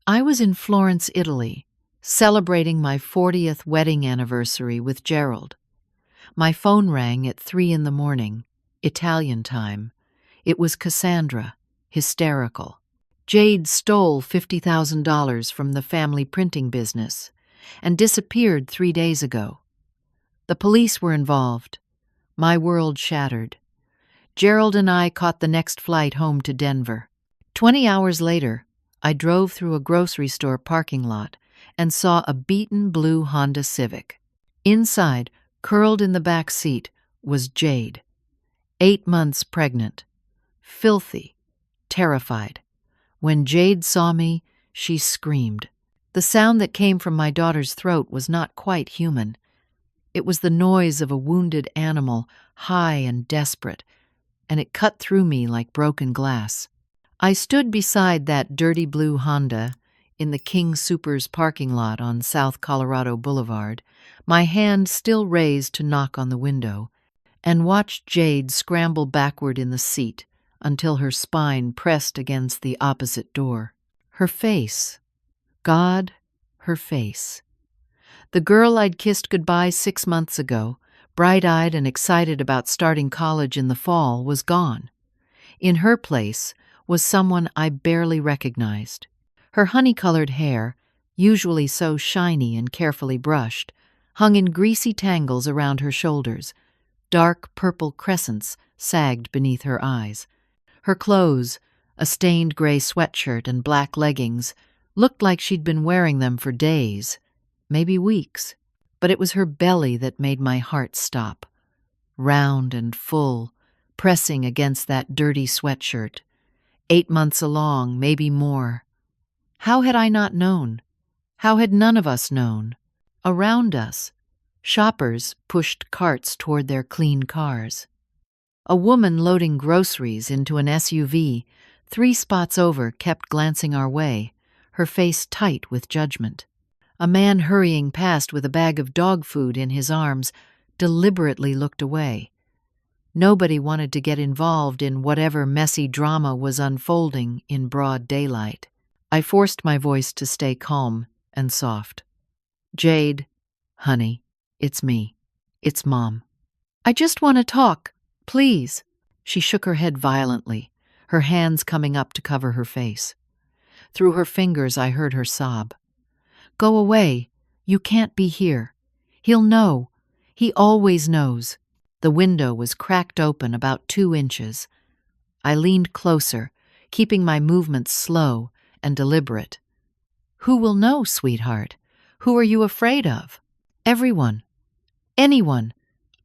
I was in Florence, Italy, celebrating my 40th wedding anniversary with Gerald. My phone rang at 3 in the morning, Italian time. It was Cassandra, hysterical. Jade stole $50,000 from the family printing business and disappeared 3 days ago. The police were involved. My world shattered. Gerald and I caught the next flight home to Denver. 20 hours later, I drove through a grocery store parking lot and saw a beaten blue Honda Civic. Inside, curled in the back seat, was Jade. 8 months pregnant. Filthy. Terrified. When Jade saw me, she screamed. The sound that came from my daughter's throat was not quite human. It was the noise of a wounded animal, high and desperate, and it cut through me like broken glass. I stood beside that dirty blue Honda in the King Soopers parking lot on South Colorado Boulevard, my hand still raised to knock on the window, and watched Jade scramble backward in the seat until her spine pressed against the opposite door. Her face. God, her face. The girl I'd kissed goodbye 6 months ago, bright-eyed and excited about starting college in the fall, was gone. In her place was someone I barely recognized. Her honey-colored hair, usually so shiny and carefully brushed, hung in greasy tangles around her shoulders. Dark purple crescents sagged beneath her eyes. Her clothes, a stained gray sweatshirt and black leggings, looked like she'd been wearing them for days, maybe weeks. But it was her belly that made my heart stop. Round and full, pressing against that dirty sweatshirt. 8 months along, maybe more. How had I not known? How had none of us known? Around us, shoppers pushed carts toward their clean cars. A woman loading groceries into an SUV, 3 spots over, kept glancing our way, her face tight with judgment. A man hurrying past with a bag of dog food in his arms deliberately looked away. Nobody wanted to get involved in whatever messy drama was unfolding in broad daylight. I forced my voice to stay calm and soft. Jade, honey, it's me. It's Mom. I just want to talk, please. She shook her head violently, her hands coming up to cover her face. Through her fingers I heard her sob. Go away. You can't be here. He'll know. He always knows. The window was cracked open about 2 inches. I leaned closer, keeping my movements slow and deliberate. Who will know, sweetheart? Who are you afraid of? Everyone. Anyone.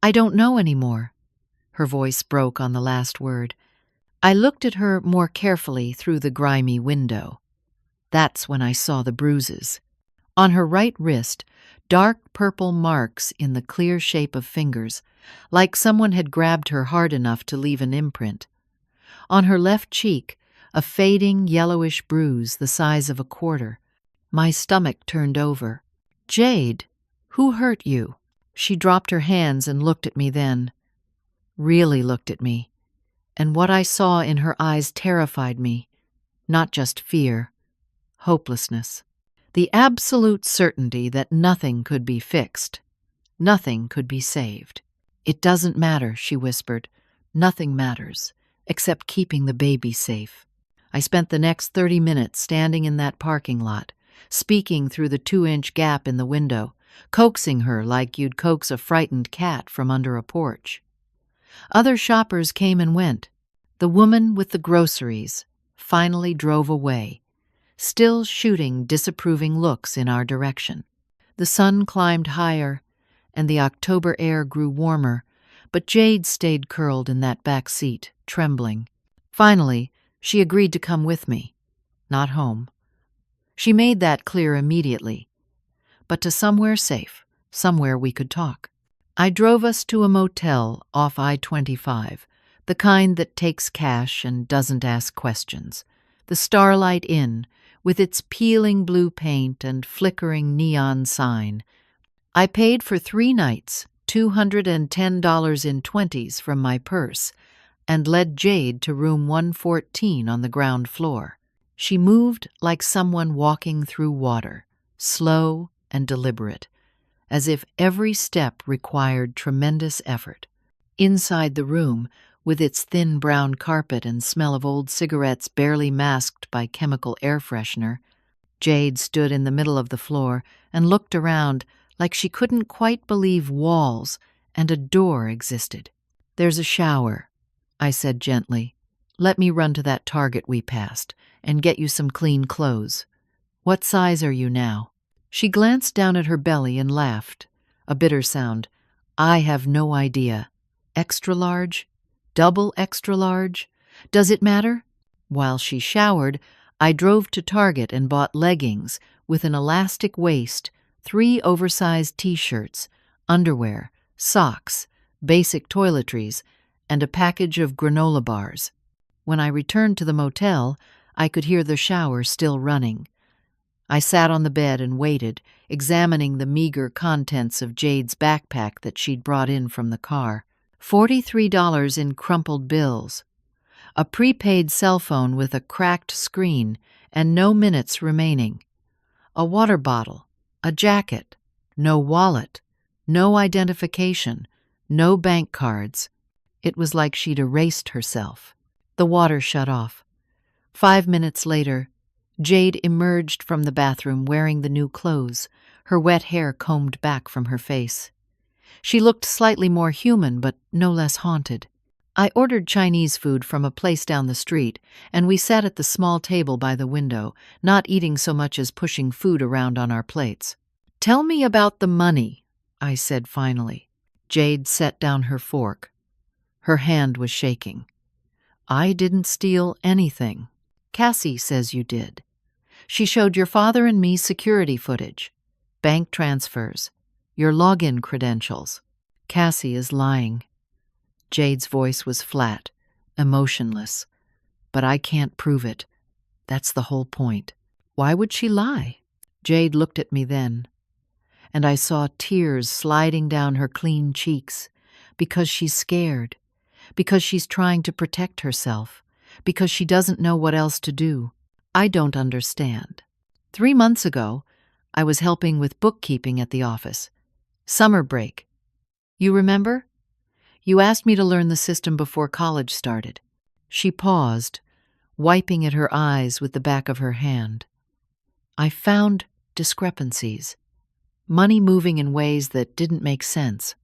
I don't know anymore. Her voice broke on the last word. I looked at her more carefully through the grimy window. That's when I saw the bruises. On her right wrist, dark purple marks in the clear shape of fingers, like someone had grabbed her hard enough to leave an imprint. On her left cheek, a fading yellowish bruise the size of a quarter. My stomach turned over. Jade, who hurt you? She dropped her hands and looked at me then. Really looked at me. And what I saw in her eyes terrified me. Not just fear. Hopelessness. The absolute certainty that nothing could be fixed. Nothing could be saved. It doesn't matter, she whispered. Nothing matters, except keeping the baby safe. I spent the next 30 minutes standing in that parking lot, speaking through the 2-inch gap in the window, coaxing her like you'd coax a frightened cat from under a porch. Other shoppers came and went. The woman with the groceries finally drove away, still shooting disapproving looks in our direction. The sun climbed higher, and the October air grew warmer, but Jade stayed curled in that back seat, trembling. Finally, she agreed to come with me. Not home. She made that clear immediately. But to somewhere safe, somewhere we could talk. I drove us to a motel off I-25, the kind that takes cash and doesn't ask questions. The Starlight Inn, with its peeling blue paint and flickering neon sign. I paid for 3 nights, $210 in 20s from my purse, and led Jade to room 114 on the ground floor. She moved like someone walking through water, slow and deliberate, as if every step required tremendous effort. Inside the room, with its thin brown carpet and smell of old cigarettes barely masked by chemical air freshener, Jade stood in the middle of the floor and looked around like she couldn't quite believe walls and a door existed. "There's a shower," I said gently. "Let me run to that Target we passed and get you some clean clothes. What size are you now?" She glanced down at her belly and laughed, a bitter sound. "I have no idea. Extra large? Double extra large? Does it matter?" While she showered, I drove to Target and bought leggings with an elastic waist, 3 oversized t-shirts, underwear, socks, basic toiletries, and a package of granola bars. When I returned to the motel, I could hear the shower still running. I sat on the bed and waited, examining the meager contents of Jade's backpack that she'd brought in from the car. $43 in crumpled bills. A prepaid cell phone with a cracked screen and no minutes remaining. A water bottle, a jacket, no wallet, no identification, no bank cards. It was like she'd erased herself. The water shut off. 5 minutes later, Jade emerged from the bathroom wearing the new clothes, her wet hair combed back from her face. She looked slightly more human, but no less haunted. I ordered Chinese food from a place down the street, and we sat at the small table by the window, not eating so much as pushing food around on our plates. "Tell me about the money," I said finally. Jade set down her fork. Her hand was shaking. "I didn't steal anything. Cassie says you did. She showed your father and me security footage, bank transfers, your login credentials. Cassie is lying." Jade's voice was flat, emotionless. "But I can't prove it. That's the whole point." "Why would she lie?" Jade looked at me then, and I saw tears sliding down her clean cheeks. "Because she's scared. Because she's trying to protect herself. Because she doesn't know what else to do. I don't understand. 3 months ago, I was helping with bookkeeping at the office. Summer break. You remember? You asked me to learn the system before college started." She paused, wiping at her eyes with the back of her hand. "I found discrepancies. Money moving in ways that didn't make sense.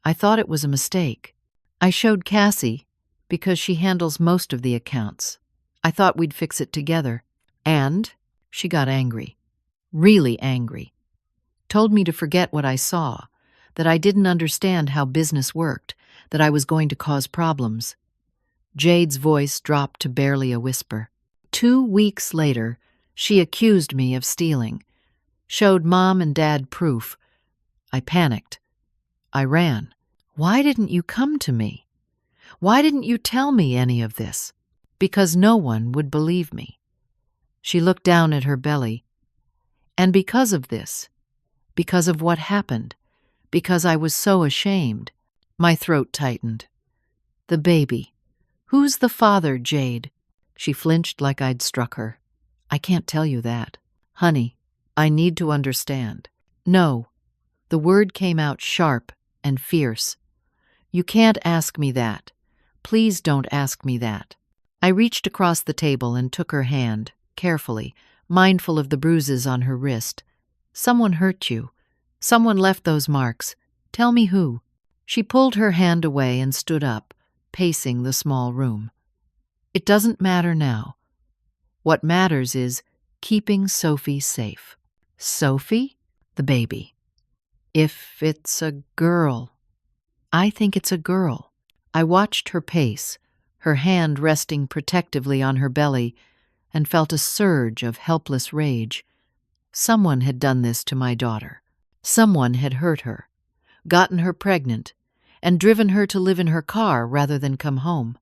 I thought it was a mistake. I showed Cassie because she handles most of the accounts. I thought we'd fix it together. And she got angry. Really angry. Told me to forget what I saw, that I didn't understand how business worked, that I was going to cause problems." Jade's voice dropped to barely a whisper. 2 weeks later, she accused me of stealing. Showed Mom and Dad proof. I panicked. I ran. "Why didn't you come to me? Why didn't you tell me any of this?" "Because no one would believe me." She looked down at her belly. "And because of this, because of what happened, because I was so ashamed." My throat tightened. "The baby. Who's the father, Jade?" She flinched like I'd struck her. "I can't tell you that. Honey, I need to understand." "No." The word came out sharp and fierce. "You can't ask me that. Please don't ask me that." I reached across the table and took her hand, carefully, mindful of the bruises on her wrist. "Someone hurt you. Someone left those marks. Tell me who." She pulled her hand away and stood up, pacing the small room. "It doesn't matter now. What matters is keeping Sophie safe." "Sophie?" "The baby." "If it's a girl." "I think it's a girl." I watched her pace, her hand resting protectively on her belly, and felt a surge of helpless rage. Someone had done this to my daughter. Someone had hurt her, gotten her pregnant, and driven her to live in her car rather than come home.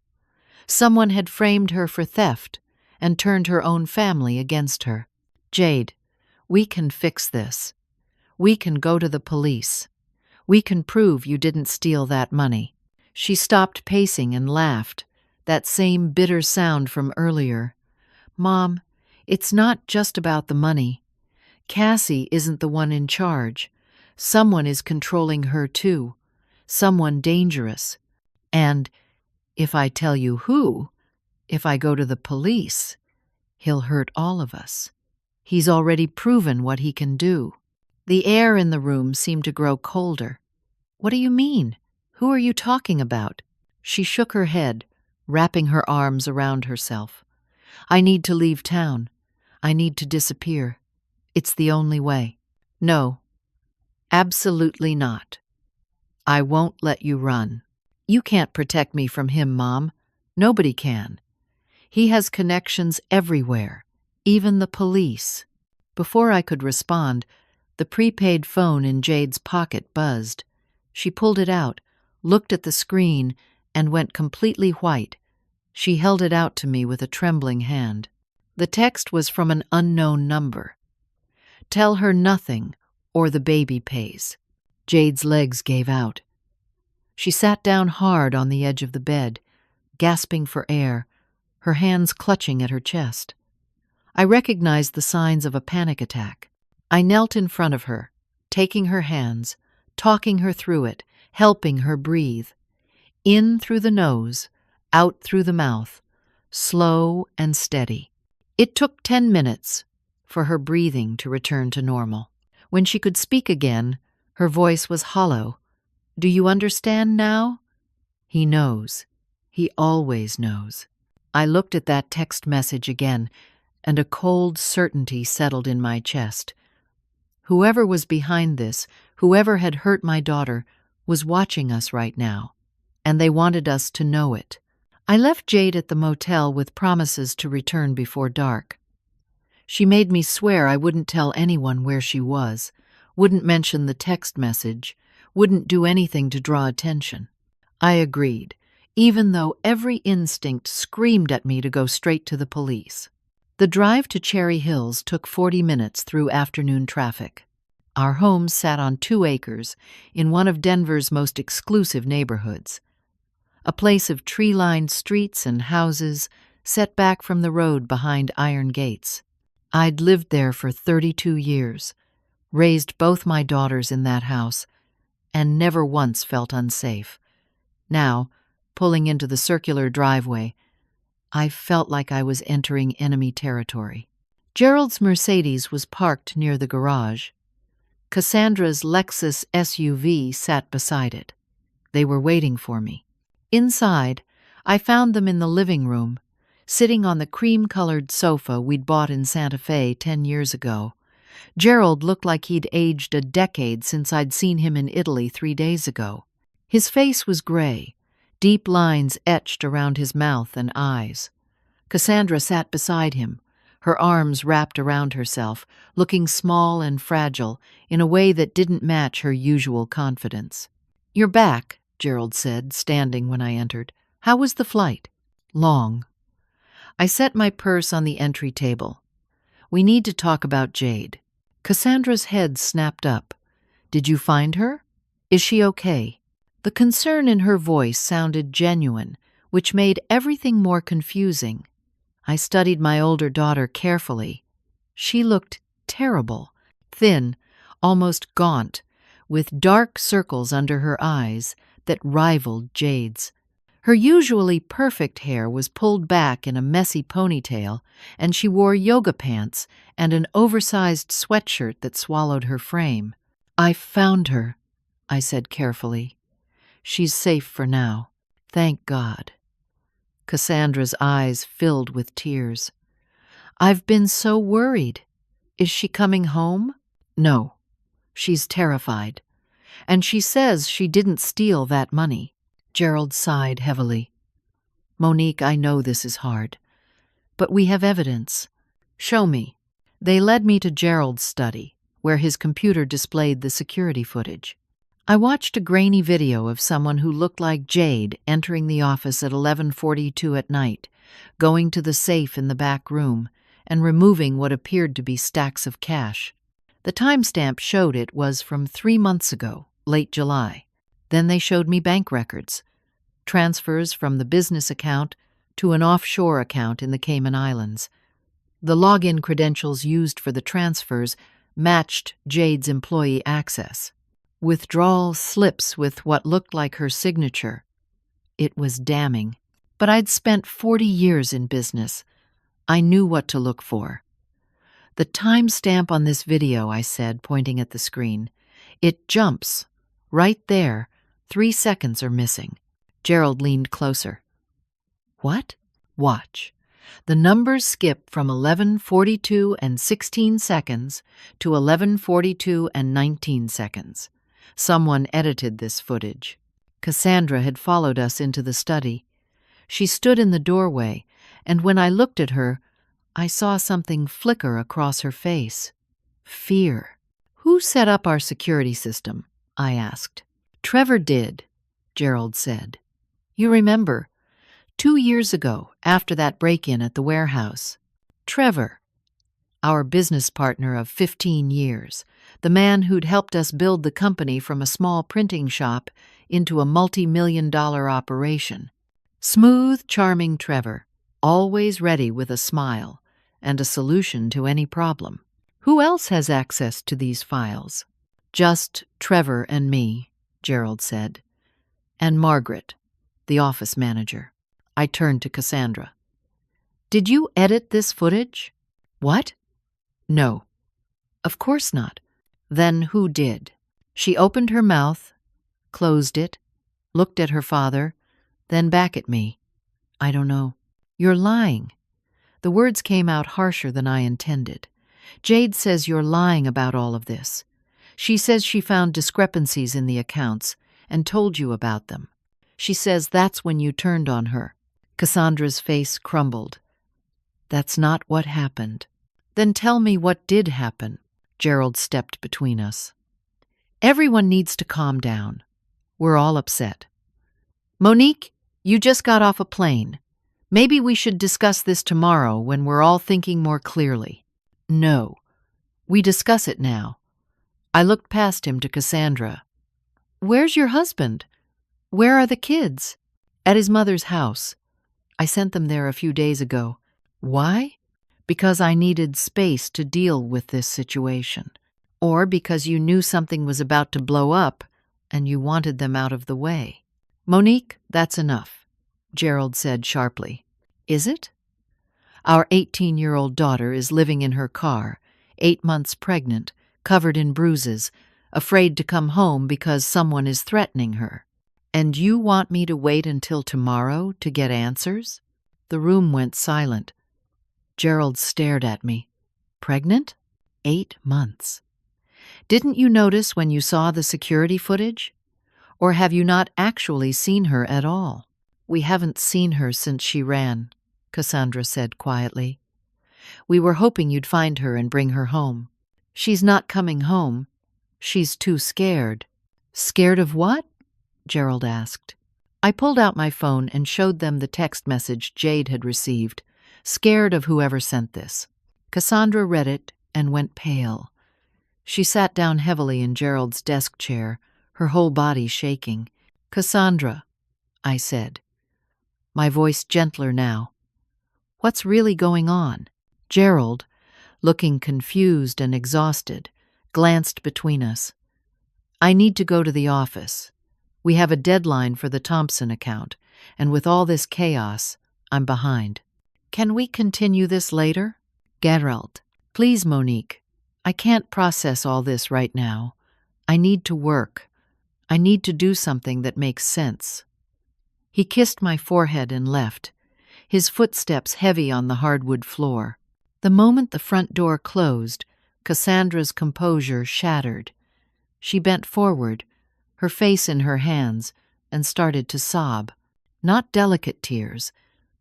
Someone had framed her for theft and turned her own family against her. "Jade, we can fix this. We can go to the police. We can prove you didn't steal that money." She stopped pacing and laughed, that same bitter sound from earlier. Mom, it's not just about the money. Cassie isn't the one in charge. Someone is controlling her too. Someone dangerous. And if I tell you who, if I go to the police, he'll hurt all of us. He's already proven what he can do. The air in the room seemed to grow colder. What do you mean? Who are you talking about? She shook her head, wrapping her arms around herself. I need to leave town. I need to disappear. It's the only way. No, absolutely not. I won't let you run. You can't protect me from him, Mom. Nobody can. He has connections everywhere, even the police. Before I could respond, the prepaid phone in Jade's pocket buzzed. She pulled it out, looked at the screen, and went completely white. She held it out to me with a trembling hand. The text was from an unknown number. Tell her nothing, or the baby pays. Jade's legs gave out. She sat down hard on the edge of the bed, gasping for air, her hands clutching at her chest. I recognized the signs of a panic attack. I knelt in front of her, taking her hands, talking her through it, helping her breathe. In through the nose, out through the mouth, slow and steady. It took 10 minutes for her breathing to return to normal. When she could speak again, her voice was hollow. Do you understand now? He knows. He always knows. I looked at that text message again, and a cold certainty settled in my chest. Whoever was behind this, whoever had hurt my daughter, was watching us right now, and they wanted us to know it. I left Jade at the motel with promises to return before dark. She made me swear I wouldn't tell anyone where she was, wouldn't mention the text message, wouldn't do anything to draw attention. I agreed, even though every instinct screamed at me to go straight to the police. The drive to Cherry Hills took 40 minutes through afternoon traffic. Our home sat on 2 acres in one of Denver's most exclusive neighborhoods, a place of tree-lined streets and houses set back from the road behind iron gates. I'd lived there for 32 years, raised both my daughters in that house, and never once felt unsafe. Now, pulling into the circular driveway, I felt like I was entering enemy territory. Gerald's Mercedes was parked near the garage. Cassandra's Lexus SUV sat beside it. They were waiting for me. Inside, I found them in the living room, sitting on the cream-colored sofa we'd bought in Santa Fe 10 years ago. Gerald looked like he'd aged a decade since I'd seen him in Italy 3 days ago. His face was gray, deep lines etched around his mouth and eyes. Cassandra sat beside him, her arms wrapped around herself, looking small and fragile in a way that didn't match her usual confidence. "You're back," Gerald said, standing when I entered. "How was the flight?" "Long." I set my purse on the entry table. "We need to talk about Jade." Cassandra's head snapped up. "Did you find her? Is she okay?" The concern in her voice sounded genuine, which made everything more confusing. I studied my older daughter carefully. She looked terrible, thin, almost gaunt, with dark circles under her eyes that rivaled Jade's. Her usually perfect hair was pulled back in a messy ponytail, and she wore yoga pants and an oversized sweatshirt that swallowed her frame. "I found her," I said carefully. "She's safe for now. Thank God." Cassandra's eyes filled with tears. "I've been so worried. Is she coming home?" "No. She's terrified. And she says she didn't steal that money." Gerald sighed heavily. "Monique, I know this is hard, but we have evidence. Show me." They led me to Gerald's study, where his computer displayed the security footage. I watched a grainy video of someone who looked like Jade entering the office at 11:42 at night, going to the safe in the back room, and removing what appeared to be stacks of cash. The timestamp showed it was from 3 months ago, late July. Then they showed me bank records, transfers from the business account to an offshore account in the Cayman Islands. The login credentials used for the transfers matched Jade's employee access. Withdrawal slips with what looked like her signature. It was damning. But I'd spent 40 years in business. I knew what to look for. "The timestamp on this video," I said, pointing at the screen. "It jumps. Right there. 3 seconds are missing." Gerald leaned closer. "What?" "Watch. The numbers skip from 11:42 and 16 seconds to 11:42 and 19 seconds. Someone edited this footage." Cassandra had followed us into the study. She stood in the doorway, and when I looked at her, I saw something flicker across her face. Fear. "Who set up our security system?" I asked. "Trevor did," Gerald said. "You remember, 2 years ago, after that break-in at the warehouse. Trevor, our business partner of 15 years, the man who'd helped us build the company from a small printing shop into a multi-million-dollar operation. Smooth, charming Trevor, always ready with a smile and a solution to any problem. Who else has access to these files?" "Just Trevor and me," Gerald said. "And Margaret, the office manager." I turned to Cassandra. "Did you edit this footage?" "What?" "No. Of course not." "Then who did?" She opened her mouth, closed it, looked at her father, then back at me. "I don't know." "You're lying." The words came out harsher than I intended. "Jade says you're lying about all of this. She says she found discrepancies in the accounts and told you about them. She says that's when you turned on her." Cassandra's face crumbled. "That's not what happened." "Then tell me what did happen." Gerald stepped between us. "Everyone needs to calm down. We're all upset. Monique, you just got off a plane. Maybe we should discuss this tomorrow when we're all thinking more clearly." "No. We discuss it now." I looked past him to Cassandra. "Where's your husband? Where are the kids?" "At his mother's house. I sent them there a few days ago." "Why?" "Because I needed space to deal with this situation. Or because you knew something was about to blow up and you wanted them out of the way." "Monique, that's enough," Gerald said sharply. "Is it? Our 18-year-old daughter is living in her car, 8 months pregnant, covered in bruises, afraid to come home because someone is threatening her. And you want me to wait until tomorrow to get answers?" The room went silent. Gerald stared at me. "Pregnant? 8 months. Didn't you notice when you saw the security footage? Or have you not actually seen her at all?" "We haven't seen her since she ran," Cassandra said quietly. "We were hoping you'd find her and bring her home." "She's not coming home. She's too scared." "Scared of what?" Gerald asked. I pulled out my phone and showed them the text message Jade had received. "Scared of whoever sent this." Cassandra read it and went pale. She sat down heavily in Gerald's desk chair, her whole body shaking. "Cassandra," I said, my voice gentler now, "what's really going on?" Gerald, looking confused and exhausted, glanced between us. "I need to go to the office. We have a deadline for the Thompson account, and with all this chaos, I'm behind. Can we continue this later?" "Gerald, please, Monique. I can't process all this right now. I need to work. I need to do something that makes sense." He kissed my forehead and left, his footsteps heavy on the hardwood floor. The moment the front door closed, Cassandra's composure shattered. She bent forward, her face in her hands, and started to sob. Not delicate tears,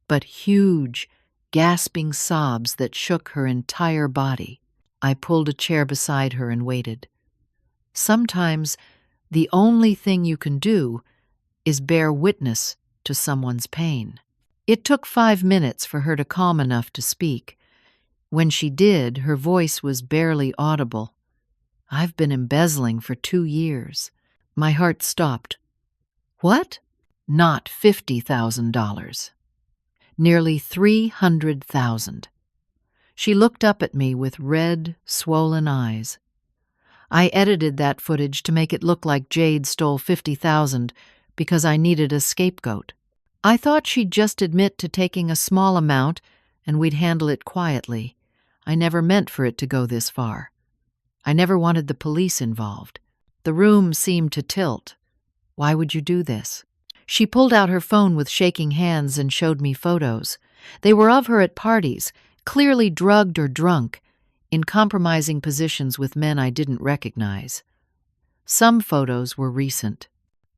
but huge, gasping sobs that shook her entire body. I pulled a chair beside her and waited. Sometimes the only thing you can do is bear witness to someone's pain. It took 5 minutes for her to calm enough to speak. When she did, her voice was barely audible. "I've been embezzling for 2 years." My heart stopped. "What?" "Not $50,000. Nearly $300,000. She looked up at me with red, swollen eyes. I edited that footage to make it look like Jade stole $50,000 because I needed a scapegoat. I thought she'd just admit to taking a small amount and we'd handle it quietly. I never meant for it to go this far. I never wanted the police involved. The room seemed to tilt. Why would you do this? She pulled out her phone with shaking hands and showed me photos. They were of her at parties, clearly drugged or drunk, in compromising positions with men I didn't recognize. Some photos were recent.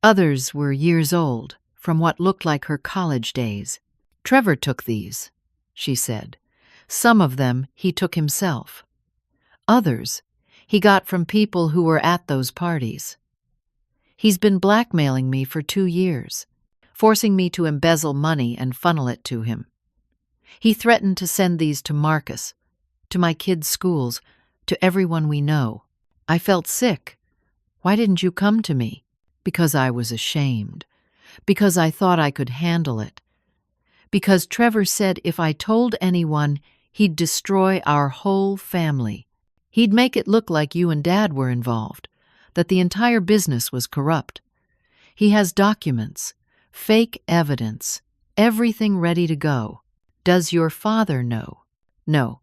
Others were years old, from what looked like her college days. "Trevor took these," she said. "Some of them he took himself. Others he got from people who were at those parties. He's been blackmailing me for 2 years, forcing me to embezzle money and funnel it to him. He threatened to send these to Marcus, to my kids' schools, to everyone we know. I felt sick. Why didn't you come to me? Because I was ashamed. Because I thought I could handle it. Because Trevor said if I told anyone, he'd destroy our whole family. He'd make it look like you and Dad were involved, that the entire business was corrupt. He has documents, fake evidence, everything ready to go. Does your father know?" "No.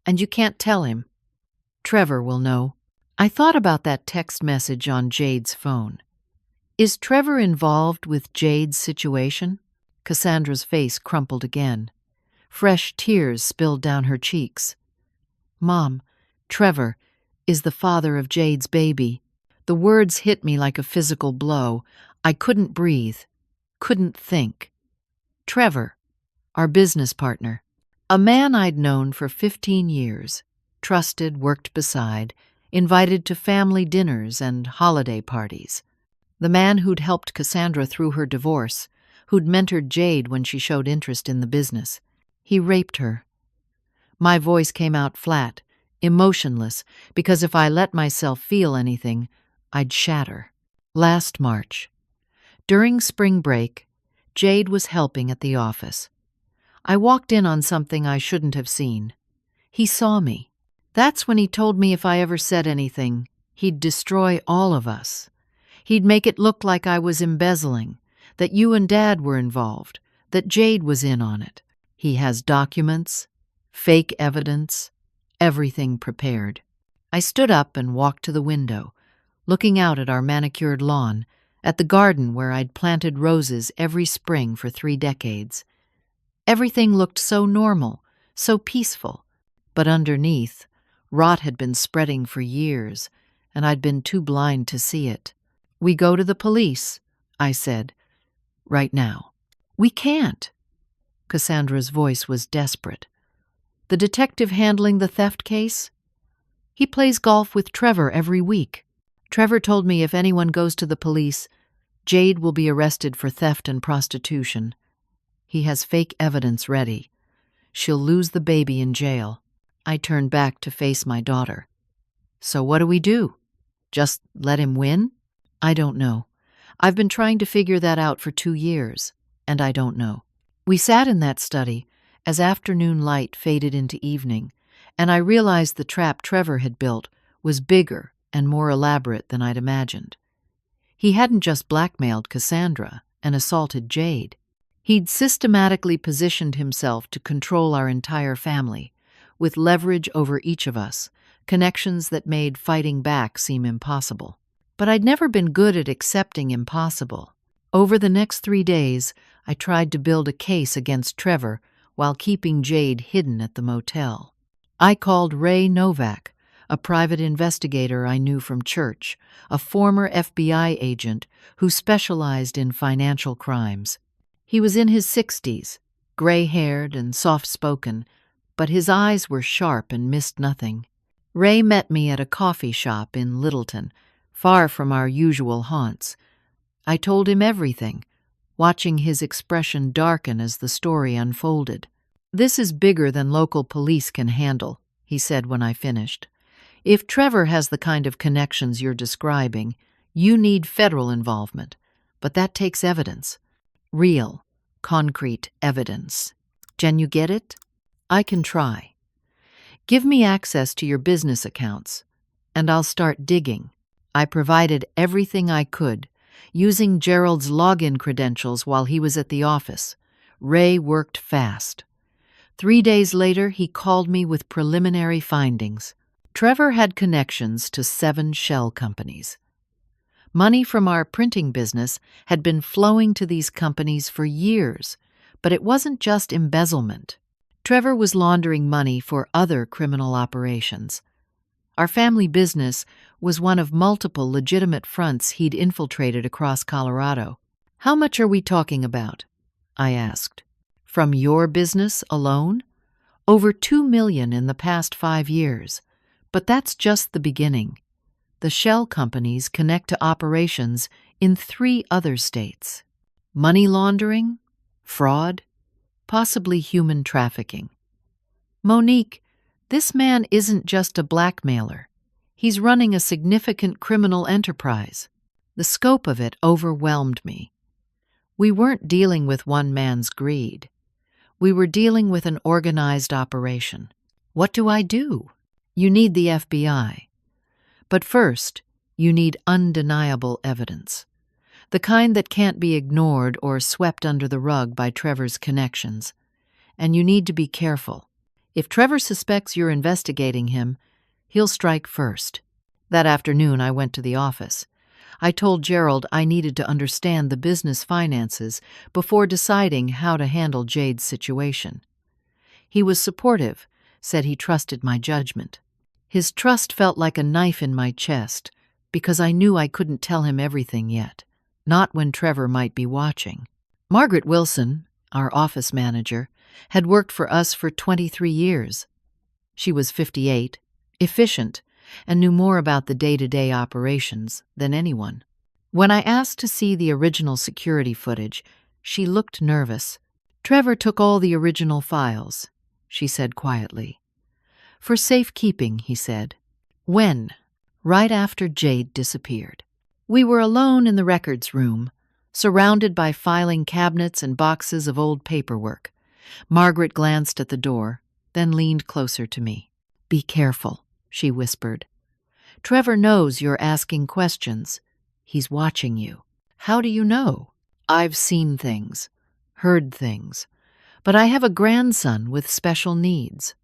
And you can't tell him. Trevor will know." I thought about that text message on Jade's phone. Is Trevor involved with Jade's situation? Cassandra's face crumpled again. Fresh tears spilled down her cheeks. "Mom, Trevor is the father of Jade's baby." The words hit me like a physical blow. I couldn't breathe, couldn't think. Trevor, our business partner, a man I'd known for 15 years, trusted, worked beside, invited to family dinners and holiday parties. The man who'd helped Cassandra through her divorce, who'd mentored Jade when she showed interest in the business. He raped her. My voice came out flat, emotionless, because if I let myself feel anything, I'd shatter. Last March, during spring break, Jade was helping at the office. I walked in on something I shouldn't have seen. He saw me. That's when he told me if I ever said anything, he'd destroy all of us. He'd make it look like I was embezzling, that you and Dad were involved, that Jade was in on it. He has documents, fake evidence, everything prepared. I stood up and walked to the window, looking out at our manicured lawn, at the garden where I'd planted roses every spring for 3 decades. Everything looked so normal, so peaceful, but underneath, rot had been spreading for years, and I'd been too blind to see it. "We go to the police," I said, "right now." "We can't." Cassandra's voice was desperate. "The detective handling the theft case? He plays golf with Trevor every week. Trevor told me if anyone goes to the police, Jade will be arrested for theft and prostitution. He has fake evidence ready. She'll lose the baby in jail." I turned back to face my daughter. "So what do we do? Just let him win?" "I don't know. I've been trying to figure that out for 2 years, and I don't know." We sat in that study as afternoon light faded into evening, and I realized the trap Trevor had built was bigger and more elaborate than I'd imagined. He hadn't just blackmailed Cassandra and assaulted Jade. He'd systematically positioned himself to control our entire family, with leverage over each of us, connections that made fighting back seem impossible. But I'd never been good at accepting impossible. Over the next 3 days, I tried to build a case against Trevor while keeping Jade hidden at the motel. I called Ray Novak, a private investigator I knew from church, a former FBI agent who specialized in financial crimes. He was in his 60s, gray-haired and soft-spoken, but his eyes were sharp and missed nothing. Ray met me at a coffee shop in Littleton, far from our usual haunts. I told him everything, watching his expression darken as the story unfolded. "This is bigger than local police can handle," he said when I finished. "If Trevor has the kind of connections you're describing, you need federal involvement, but that takes evidence. Real, concrete evidence. Can you get it?" "I can try. Give me access to your business accounts, and I'll start digging. I provided everything I could, using Gerald's login credentials while he was at the office. Ray worked fast. 3 days later, he called me with preliminary findings. Trevor had connections to 7 shell companies. Money from our printing business had been flowing to these companies for years, but it wasn't just embezzlement. Trevor was laundering money for other criminal operations. Our family business was one of multiple legitimate fronts he'd infiltrated across Colorado. "How much are we talking about?" I asked. "From your business alone? Over $2 million in the past 5 years. But that's just the beginning. The shell companies connect to operations in 3 other states. Money laundering, fraud, possibly human trafficking. Monique, this man isn't just a blackmailer. He's running a significant criminal enterprise." The scope of it overwhelmed me. We weren't dealing with one man's greed. We were dealing with an organized operation. What do I do? You need the FBI. But first, you need undeniable evidence. The kind that can't be ignored or swept under the rug by Trevor's connections. And you need to be careful. If Trevor suspects you're investigating him, he'll strike first. That afternoon, I went to the office. I told Gerald I needed to understand the business finances before deciding how to handle Jade's situation. He was supportive, said he trusted my judgment. His trust felt like a knife in my chest, because I knew I couldn't tell him everything yet, not when Trevor might be watching. Margaret Wilson, our office manager, had worked for us for 23 years. She was 58, efficient, and knew more about the day-to-day operations than anyone. When I asked to see the original security footage, she looked nervous. "Trevor took all the original files," she said quietly. "For safekeeping," he said. "When?" "Right after Jade disappeared." We were alone in the records room, surrounded by filing cabinets and boxes of old paperwork. Margaret glanced at the door, then leaned closer to me. "Be careful," she whispered. "Trevor knows you're asking questions. He's watching you." "How do you know?" "I've seen things, heard things, but I have a grandson with special needs.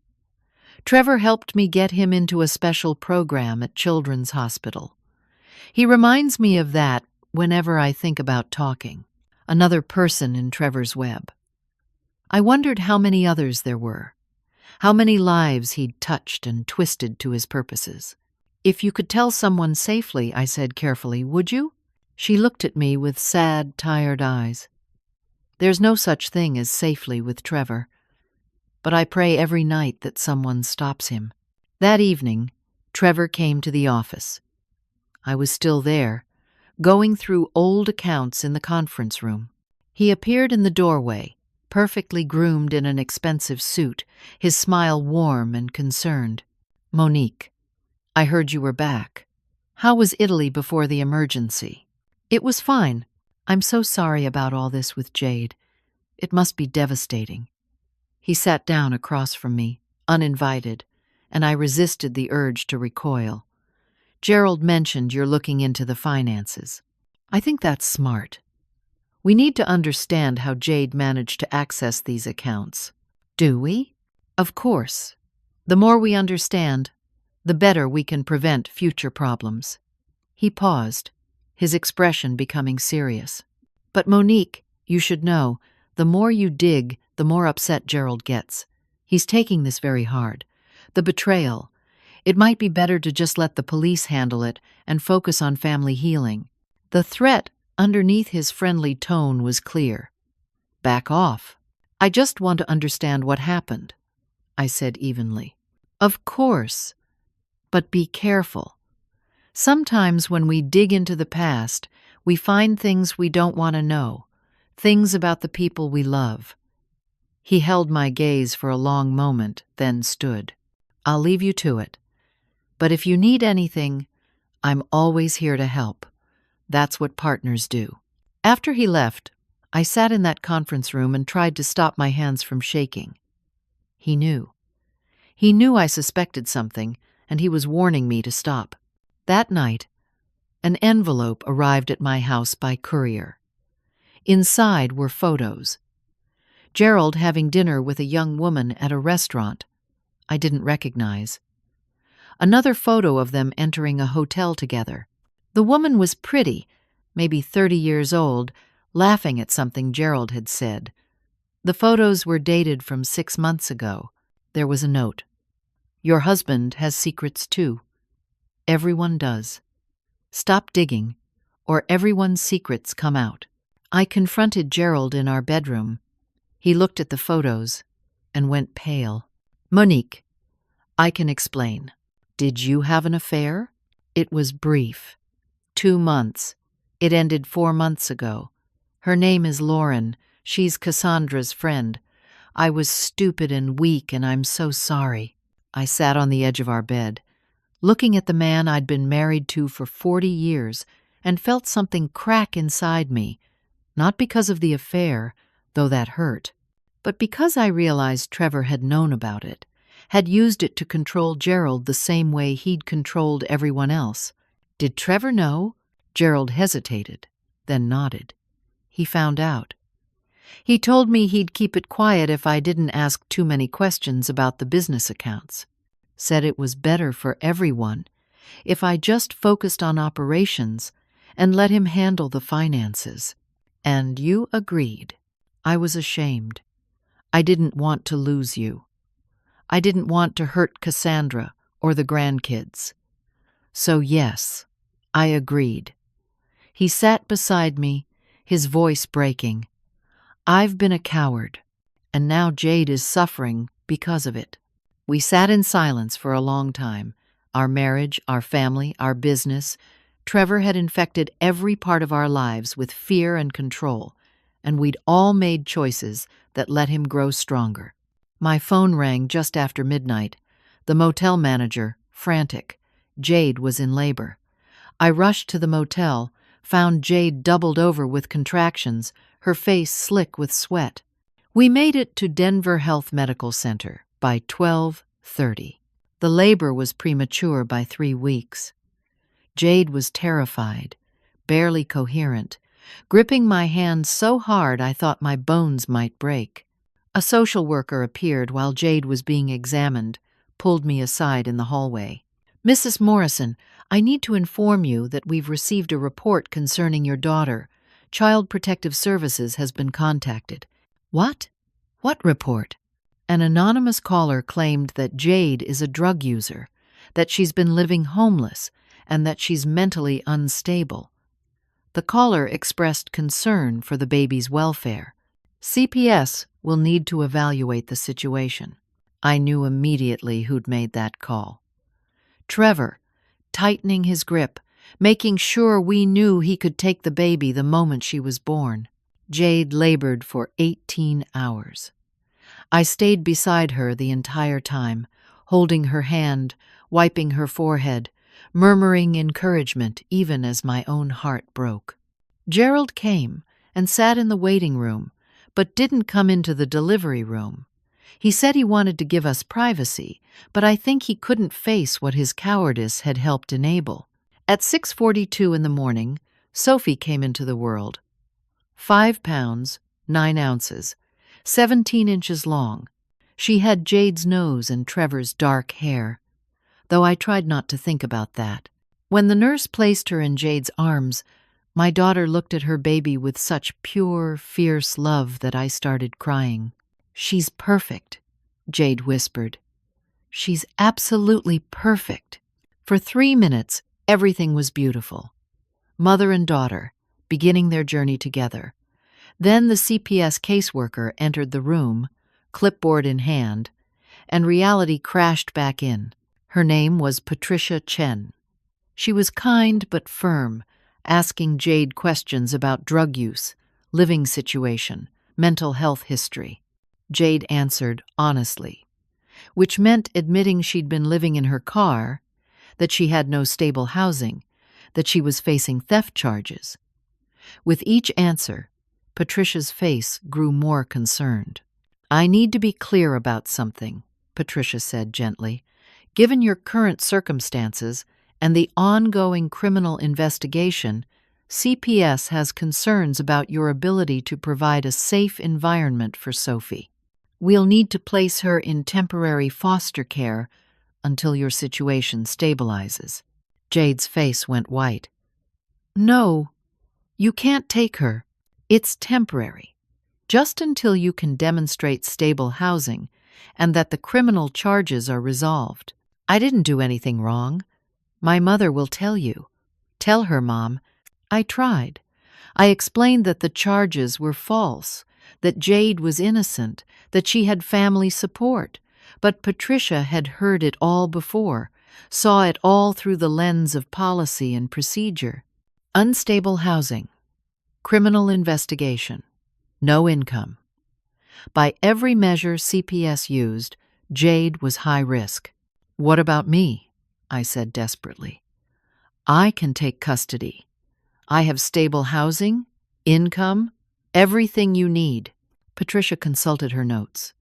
Trevor helped me get him into a special program at Children's Hospital. He reminds me of that whenever I think about talking. Another person in Trevor's web. I wondered how many others there were, how many lives he'd touched and twisted to his purposes. "If you could tell someone safely," I said carefully, "would you?" She looked at me with sad, tired eyes. "There's no such thing as safely with Trevor, but I pray every night that someone stops him." That evening, Trevor came to the office. I was still there, going through old accounts in the conference room. He appeared in the doorway, perfectly groomed in an expensive suit, his smile warm and concerned. "Monique, I heard you were back. How was Italy before the emergency?" "It was fine. I'm so sorry about all this with Jade. It must be devastating." He sat down across from me, uninvited, and I resisted the urge to recoil. "Gerald mentioned you're looking into the finances. I think that's smart. We need to understand how Jade managed to access these accounts." "Do we?" "Of course. The more we understand, the better we can prevent future problems." He paused, his expression becoming serious. "But Monique, you should know, the more you dig, the more upset Gerald gets. He's taking this very hard. The betrayal. It might be better to just let the police handle it and focus on family healing." The threat underneath his friendly tone was clear. "Back off. I just want to understand what happened," I said evenly. "Of course. But be careful. Sometimes when we dig into the past, we find things we don't want to know, things about the people we love." He held my gaze for a long moment, then stood. "I'll leave you to it. But if you need anything, I'm always here to help. That's what partners do." After he left, I sat in that conference room and tried to stop my hands from shaking. He knew. He knew I suspected something, and he was warning me to stop. That night, an envelope arrived at my house by courier. Inside were photos. Gerald having dinner with a young woman at a restaurant I didn't recognize. Another photo of them entering a hotel together. The woman was pretty, maybe 30 years old, laughing at something Gerald had said. The photos were dated from 6 months ago. There was a note. "Your husband has secrets too. Everyone does. Stop digging, or everyone's secrets come out." I confronted Gerald in our bedroom. He looked at the photos and went pale. "Monique, I can explain. Did you have an affair?" It was brief. 2 months. It ended 4 months ago. Her name is Lauren. She's Cassandra's friend. I was stupid and weak, and I'm so sorry. I sat on the edge of our bed, looking at the man I'd been married to for 40 years, and felt something crack inside me, not because of the affair, though that hurt, but because I realized Trevor had known about it, had used it to control Gerald the same way he'd controlled everyone else. Did Trevor know? Gerald hesitated, then nodded. He found out. He told me he'd keep it quiet if I didn't ask too many questions about the business accounts. Said it was better for everyone if I just focused on operations and let him handle the finances. And you agreed. I was ashamed. I didn't want to lose you. I didn't want to hurt Cassandra or the grandkids. So yes, I agreed. He sat beside me, his voice breaking. I've been a coward, and now Jade is suffering because of it. We sat in silence for a long time. Our marriage, our family, our business. Trevor had infected every part of our lives with fear and control, and we'd all made choices that let him grow stronger. My phone rang just after midnight. The motel manager, frantic. Jade was in labor. I rushed to the motel, found Jade doubled over with contractions, her face slick with sweat. We made it to Denver Health Medical Center by 12:30. The labor was premature by 3 weeks. Jade was terrified, barely coherent, gripping my hand so hard I thought my bones might break. A social worker appeared while Jade was being examined, pulled me aside in the hallway. "Mrs. Morrison, I need to inform you that we've received a report concerning your daughter. Child Protective Services has been contacted." "What? What report?" An anonymous caller claimed that Jade is a drug user, that she's been living homeless, and that she's mentally unstable. The caller expressed concern for the baby's welfare. CPS will need to evaluate the situation. I knew immediately who'd made that call. Trevor, tightening his grip, making sure we knew he could take the baby the moment she was born. Jade labored for 18 hours. I stayed beside her the entire time, holding her hand, wiping her forehead, murmuring encouragement even as my own heart broke. Gerald came and sat in the waiting room, but didn't come into the delivery room. He said he wanted to give us privacy, but I think he couldn't face what his cowardice had helped enable. At 6:42 in the morning, Sophie came into the world. 5 pounds, 9 ounces, 17 inches long. She had Jade's nose and Trevor's dark hair, though I tried not to think about that. When the nurse placed her in Jade's arms, my daughter looked at her baby with such pure, fierce love that I started crying. "She's perfect," Jade whispered. "She's absolutely perfect." For 3 minutes, everything was beautiful. Mother and daughter, beginning their journey together. Then the CPS caseworker entered the room, clipboard in hand, and reality crashed back in. Her name was Patricia Chen. She was kind but firm, asking Jade questions about drug use, living situation, mental health history. Jade answered honestly, which meant admitting she'd been living in her car, that she had no stable housing, that she was facing theft charges. With each answer, Patricia's face grew more concerned. "I need to be clear about something," Patricia said gently. Given your current circumstances and the ongoing criminal investigation, CPS has concerns about your ability to provide a safe environment for Sophie. We'll need to place her in temporary foster care until your situation stabilizes. Jade's face went white. No, you can't take her. It's temporary. Just until you can demonstrate stable housing and that the criminal charges are resolved. I didn't do anything wrong. My mother will tell you. Tell her, Mom. I tried. I explained that the charges were false, that Jade was innocent, that she had family support. But Patricia had heard it all before, saw it all through the lens of policy and procedure. Unstable housing, criminal investigation, no income. By every measure CPS used, Jade was high risk. What about me? I said desperately. I can take custody. I have stable housing, income, everything you need. Patricia consulted her notes.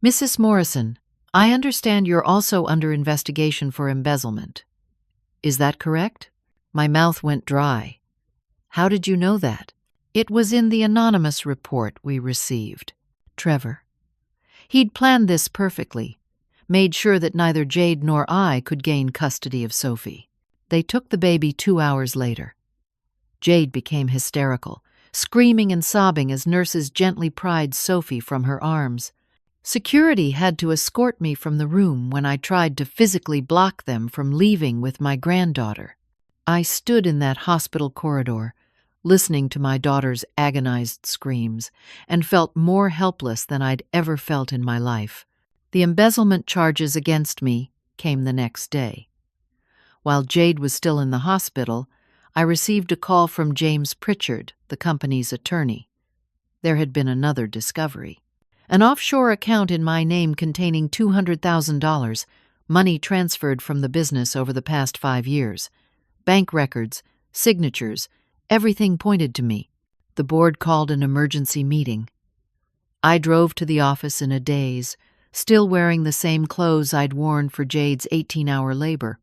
Mrs. Morrison, I understand you're also under investigation for embezzlement. Is that correct? My mouth went dry. How did you know that? It was in the anonymous report we received. Trevor. He'd planned this perfectly, made sure that neither Jade nor I could gain custody of Sophie. They took the baby 2 hours later. Jade became hysterical, screaming and sobbing as nurses gently pried Sophie from her arms. Security had to escort me from the room when I tried to physically block them from leaving with my granddaughter. I stood in that hospital corridor, listening to my daughter's agonized screams, and felt more helpless than I'd ever felt in my life. The embezzlement charges against me came the next day. While Jade was still in the hospital, I received a call from James Pritchard, the company's attorney. There had been another discovery. An offshore account in my name containing $200,000, money transferred from the business over the past 5 years. Bank records, signatures, everything pointed to me. The board called an emergency meeting. I drove to the office in a daze, still wearing the same clothes I'd worn for Jade's 18-hour labor.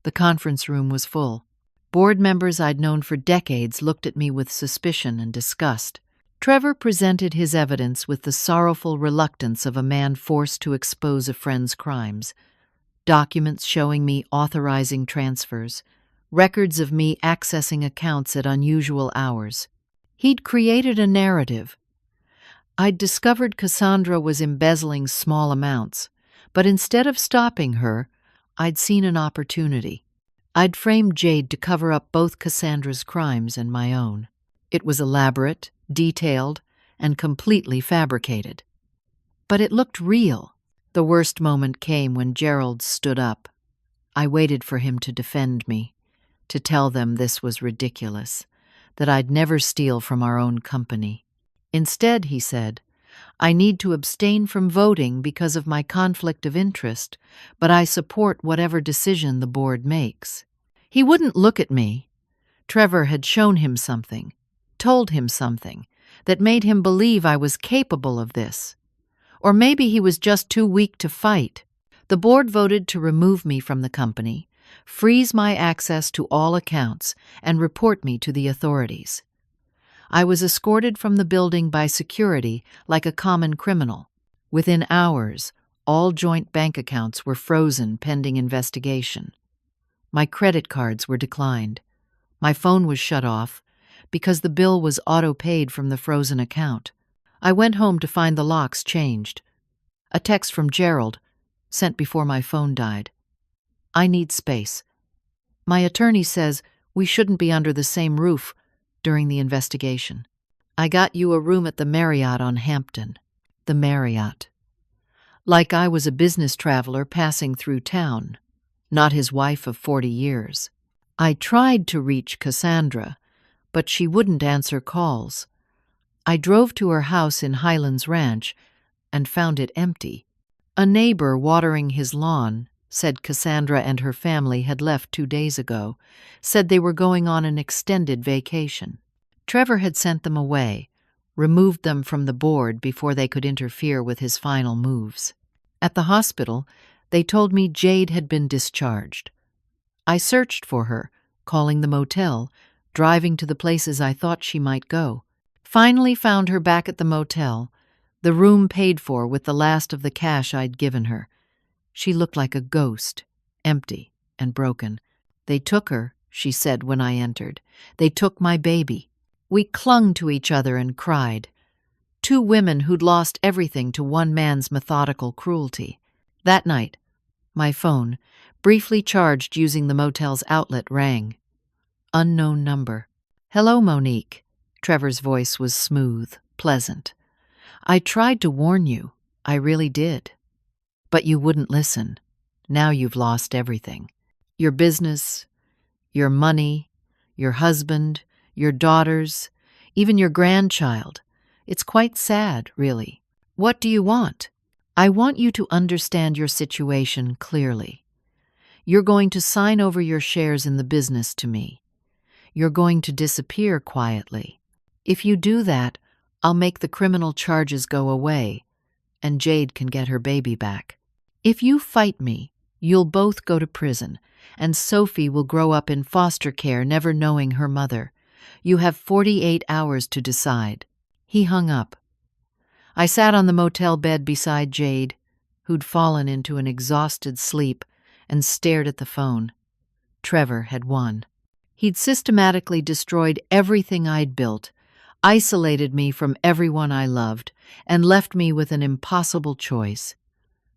The conference room was full. Board members I'd known for decades looked at me with suspicion and disgust. Trevor presented his evidence with the sorrowful reluctance of a man forced to expose a friend's crimes. Documents showing me authorizing transfers, records of me accessing accounts at unusual hours. He'd created a narrative. I'd discovered Cassandra was embezzling small amounts, but instead of stopping her, I'd seen an opportunity. I'd framed Jade to cover up both Cassandra's crimes and my own. It was elaborate, detailed, and completely fabricated. But it looked real. The worst moment came when Gerald stood up. I waited for him to defend me, to tell them this was ridiculous, that I'd never steal from our own company. Instead, he said, I need to abstain from voting because of my conflict of interest, but I support whatever decision the board makes. He wouldn't look at me. Trevor had shown him something, told him something, that made him believe I was capable of this. Or maybe he was just too weak to fight. The board voted to remove me from the company, freeze my access to all accounts, and report me to the authorities. I was escorted from the building by security like a common criminal. Within hours, all joint bank accounts were frozen pending investigation. My credit cards were declined. My phone was shut off because the bill was auto-paid from the frozen account. I went home to find the locks changed. A text from Gerald, sent before my phone died. I need space. My attorney says we shouldn't be under the same roof during the investigation. I got you a room at the Marriott on Hampton. The Marriott. Like I was a business traveler passing through town, not his wife of 40 years. I tried to reach Cassandra, but she wouldn't answer calls. I drove to her house in Highlands Ranch and found it empty. A neighbor watering his lawn said Cassandra and her family had left 2 days ago, said they were going on an extended vacation. Trevor had sent them away, removed them from the board before they could interfere with his final moves. At the hospital, they told me Jade had been discharged. I searched for her, calling the motel, driving to the places I thought she might go. Finally found her back at the motel, the room paid for with the last of the cash I'd given her. She looked like a ghost, empty and broken. "They took her," she said when I entered. "They took my baby." We clung to each other and cried. Two women who'd lost everything to one man's methodical cruelty. That night, my phone, briefly charged using the motel's outlet, rang. Unknown number. "Hello, Monique." Trevor's voice was smooth, pleasant. "I tried to warn you. I really did. But you wouldn't listen. Now you've lost everything. Your business, your money, your husband, your daughters, even your grandchild. It's quite sad, really. What do you want?" "I want you to understand your situation clearly. You're going to sign over your shares in the business to me. You're going to disappear quietly. If you do that, I'll make the criminal charges go away, and Jade can get her baby back. If you fight me, you'll both go to prison, and Sophie will grow up in foster care, never knowing her mother. You have 48 hours to decide." He hung up. I sat on the motel bed beside Jade, who'd fallen into an exhausted sleep, and stared at the phone. Trevor had won. He'd systematically destroyed everything I'd built, isolated me from everyone I loved, and left me with an impossible choice: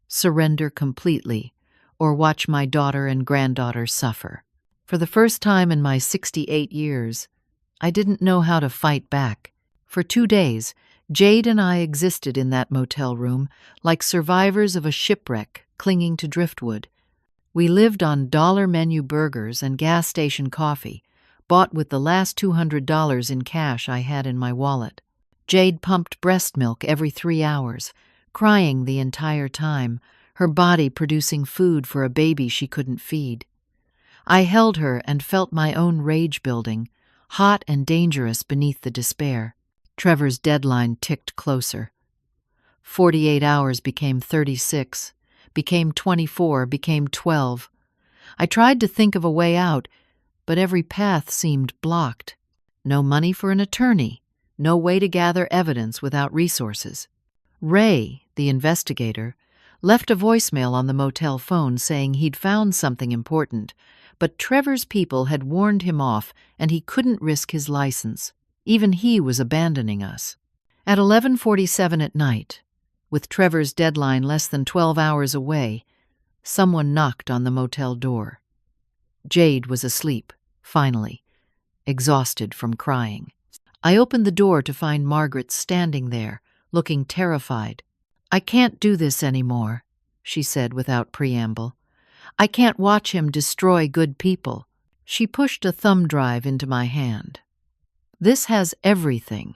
surrender completely, or watch my daughter and granddaughter suffer. For the first time in my 68 years, I didn't know how to fight back. For 2 days, Jade and I existed in that motel room like survivors of a shipwreck clinging to driftwood. We lived on dollar-menu burgers and gas station coffee, bought with the last $200 in cash I had in my wallet. Jade pumped breast milk every 3 hours, crying the entire time, her body producing food for a baby she couldn't feed. I held her and felt my own rage building, hot and dangerous beneath the despair. Trevor's deadline ticked closer. 48 hours became 36, became 24, became 12. I tried to think of a way out, but every path seemed blocked. No money for an attorney, no way to gather evidence without resources. Ray, the investigator, left a voicemail on the motel phone saying he'd found something important, but Trevor's people had warned him off and he couldn't risk his license. Even he was abandoning us. At 11:47 at night, with Trevor's deadline less than 12 hours away, someone knocked on the motel door. Jade was asleep, finally, exhausted from crying. I opened the door to find Margaret standing there, looking terrified. "I can't do this anymore," she said without preamble. "I can't watch him destroy good people." She pushed a thumb drive into my hand. "This has everything.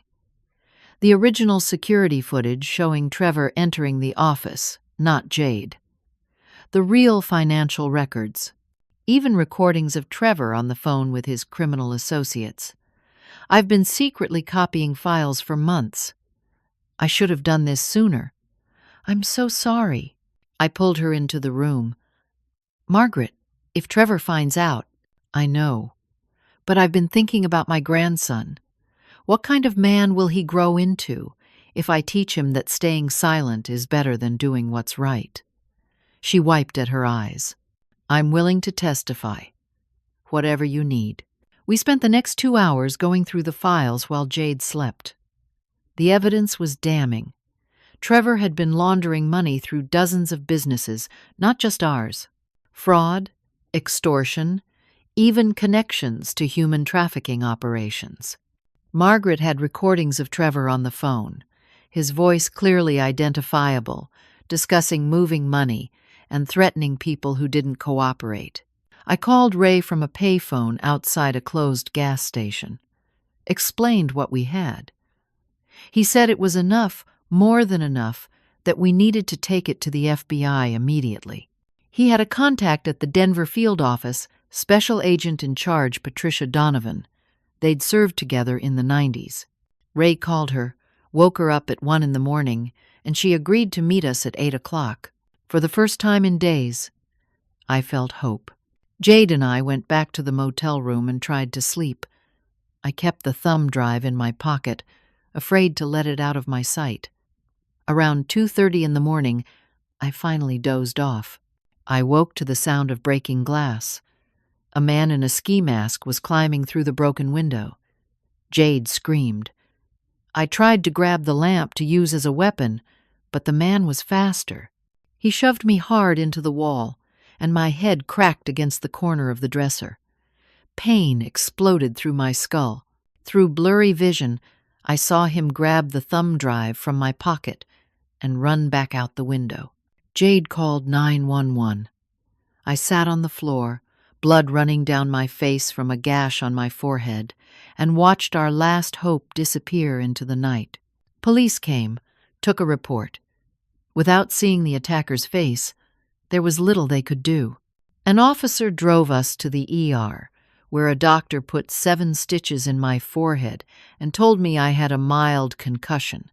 The original security footage showing Trevor entering the office, not Jade. The real financial records. Even recordings of Trevor on the phone with his criminal associates. I've been secretly copying files for months. I should have done this sooner. I'm so sorry." I pulled her into the room. "Margaret, if Trevor finds out—" "I know. But I've been thinking about my grandson. What kind of man will he grow into if I teach him that staying silent is better than doing what's right?" She wiped at her eyes. "I'm willing to testify. Whatever you need." We spent the next 2 hours going through the files while Jade slept. The evidence was damning. Trevor had been laundering money through dozens of businesses, not just ours. Fraud, extortion, even connections to human trafficking operations. Margaret had recordings of Trevor on the phone, his voice clearly identifiable, discussing moving money and threatening people who didn't cooperate. I called Ray from a payphone outside a closed gas station, explained what we had. He said it was enough, more than enough, that we needed to take it to the FBI immediately. He had a contact at the Denver field office, Special Agent in Charge Patricia Donovan. They'd served together in the 90s. Ray called her, woke her up at 1 in the morning, and she agreed to meet us at 8 o'clock. For the first time in days, I felt hope. Jade and I went back to the motel room and tried to sleep. I kept the thumb drive in my pocket, afraid to let it out of my sight. Around 2:30 in the morning, I finally dozed off. I woke to the sound of breaking glass. A man in a ski mask was climbing through the broken window. Jade screamed. I tried to grab the lamp to use as a weapon, but the man was faster. He shoved me hard into the wall, and my head cracked against the corner of the dresser. Pain exploded through my skull. Through blurry vision, I saw him grab the thumb drive from my pocket and run back out the window. Jade called 911. I sat on the floor, blood running down my face from a gash on my forehead, and watched our last hope disappear into the night. Police came, took a report. Without seeing the attacker's face, there was little they could do. An officer drove us to the ER, where a doctor put 7 stitches in my forehead and told me I had a mild concussion.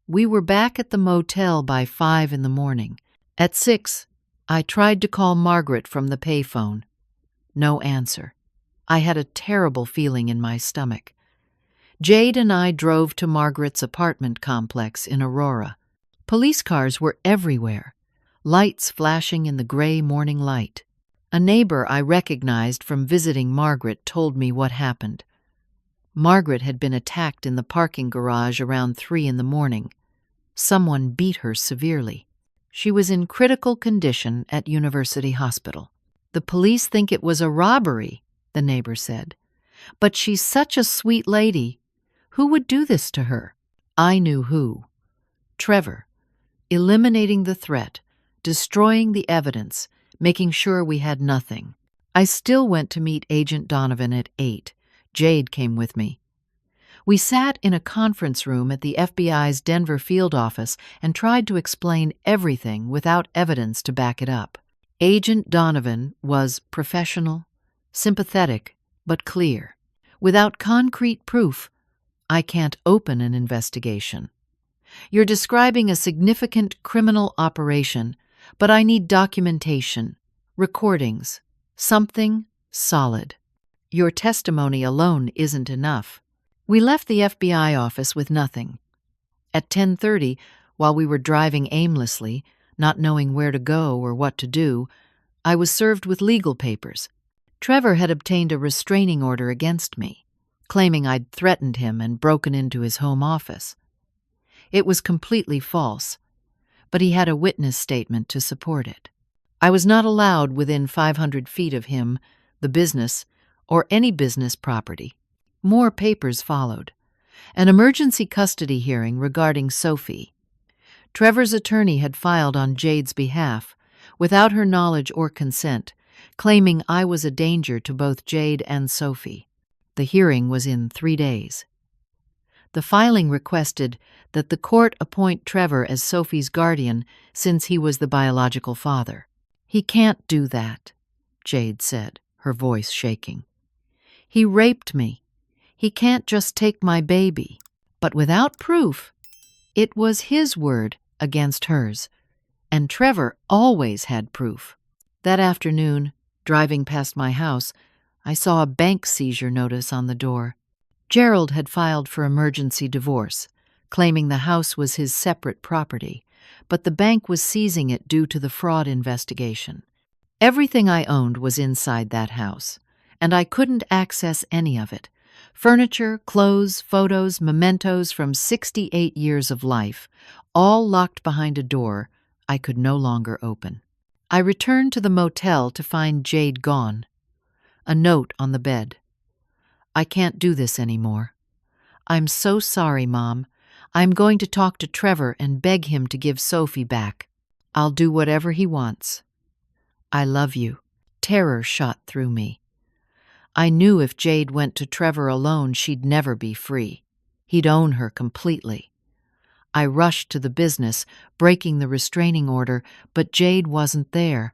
We were back at the motel by 5 in the morning. At 6, I tried to call Margaret from the payphone. No answer. I had a terrible feeling in my stomach. Jade and I drove to Margaret's apartment complex in Aurora. Police cars were everywhere, lights flashing in the gray morning light. A neighbor I recognized from visiting Margaret told me what happened. Margaret had been attacked in the parking garage around 3 in the morning. Someone beat her severely. She was in critical condition at University Hospital. The police think it was a robbery, the neighbor said. But she's such a sweet lady. Who would do this to her? I knew who. Trevor. Eliminating the threat, destroying the evidence, making sure we had nothing. I still went to meet Agent Donovan at 8. Jade came with me. We sat in a conference room at the FBI's Denver field office and tried to explain everything without evidence to back it up. Agent Donovan was professional, sympathetic, but clear. Without concrete proof, I can't open an investigation. You're describing a significant criminal operation, but I need documentation, recordings, something solid. Your testimony alone isn't enough. We left the FBI office with nothing. At 10:30, while we were driving aimlessly, not knowing where to go or what to do, I was served with legal papers. Trevor had obtained a restraining order against me, claiming I'd threatened him and broken into his home office. It was completely false, but he had a witness statement to support it. I was not allowed within 500 feet of him, the business, or any business property. More papers followed. An emergency custody hearing regarding Sophie. Trevor's attorney had filed on Jade's behalf, without her knowledge or consent, claiming I was a danger to both Jade and Sophie. The hearing was in 3 days. The filing requested that the court appoint Trevor as Sophie's guardian since he was the biological father. He can't do that, Jade said, her voice shaking. He raped me. He can't just take my baby. But without proof, it was his word against hers, and Trevor always had proof. That afternoon, driving past my house, I saw a bank seizure notice on the door. Gerald had filed for emergency divorce, claiming the house was his separate property, but the bank was seizing it due to the fraud investigation. Everything I owned was inside that house, and I couldn't access any of it. Furniture, clothes, photos, mementos from 68 years of life, all locked behind a door I could no longer open. I returned to the motel to find Jade gone. A note on the bed. I can't do this anymore. I'm so sorry, Mom. I'm going to talk to Trevor and beg him to give Sophie back. I'll do whatever he wants. I love you. Terror shot through me. I knew if Jade went to Trevor alone, she'd never be free. He'd own her completely. I rushed to the business, breaking the restraining order, but Jade wasn't there.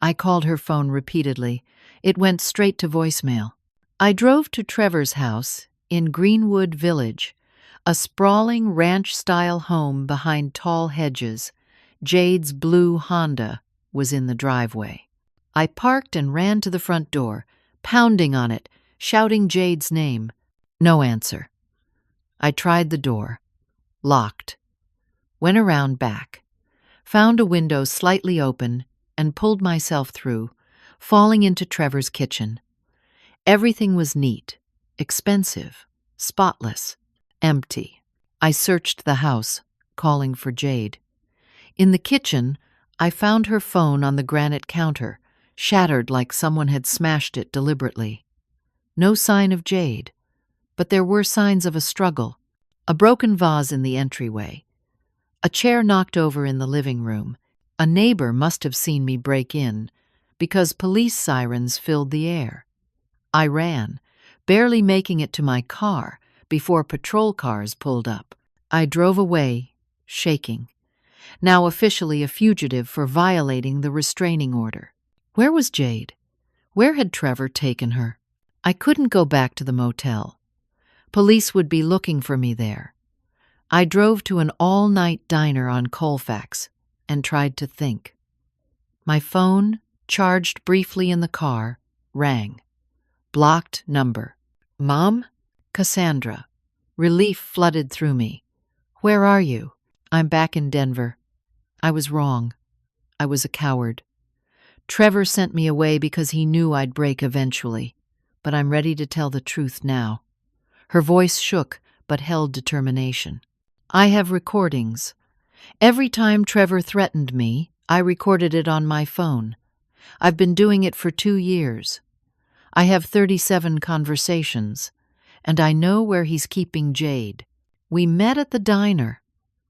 I called her phone repeatedly. It went straight to voicemail. I drove to Trevor's house in Greenwood Village, a sprawling ranch-style home behind tall hedges. Jade's blue Honda was in the driveway. I parked and ran to the front door, pounding on it, shouting Jade's name. No answer. I tried the door. Locked. Went around back. Found a window slightly open and pulled myself through, falling into Trevor's kitchen. Everything was neat, expensive, spotless, empty. I searched the house, calling for Jade. In the kitchen, I found her phone on the granite counter, shattered like someone had smashed it deliberately. No sign of Jade, but there were signs of a struggle. A broken vase in the entryway. A chair knocked over in the living room. A neighbor must have seen me break in, because police sirens filled the air. I ran, barely making it to my car before patrol cars pulled up. I drove away, shaking, now officially a fugitive for violating the restraining order. Where was Jade? Where had Trevor taken her? I couldn't go back to the motel. Police would be looking for me there. I drove to an all-night diner on Colfax and tried to think. My phone, charged briefly in the car, rang. Blocked number. Mom? Cassandra. Relief flooded through me. Where are you? I'm back in Denver. I was wrong. I was a coward. Trevor sent me away because he knew I'd break eventually, but I'm ready to tell the truth now. Her voice shook, but held determination. I have recordings. Every time Trevor threatened me, I recorded it on my phone. I've been doing it for 2 years. I have 37 conversations, and I know where he's keeping Jade. We met at the diner.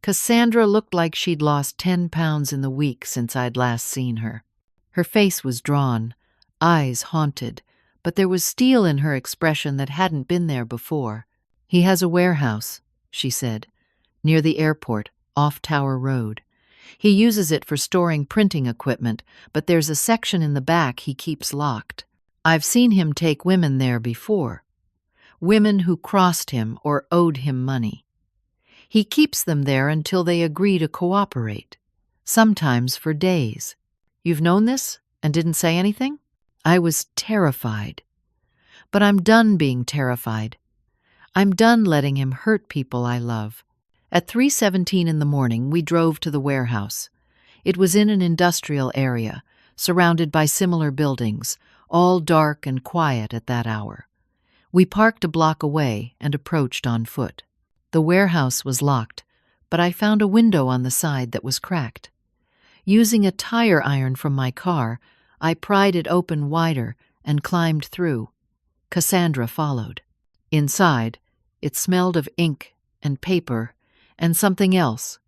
Cassandra looked like she'd lost 10 pounds in the week since I'd last seen her. Her face was drawn, eyes haunted, but there was steel in her expression that hadn't been there before. He has a warehouse, she said, near the airport, off Tower Road. He uses it for storing printing equipment, but there's a section in the back he keeps locked. I've seen him take women there before. Women who crossed him or owed him money. He keeps them there until they agree to cooperate, sometimes for days. You've known this and didn't say anything? I was terrified. But I'm done being terrified. I'm done letting him hurt people I love. At 3:17 in the morning, we drove to the warehouse. It was in an industrial area, surrounded by similar buildings, all dark and quiet at that hour. We parked a block away and approached on foot. The warehouse was locked, but I found a window on the side that was cracked. Using a tire iron from my car, I pried it open wider and climbed through. Cassandra followed. Inside, it smelled of ink and paper and something else.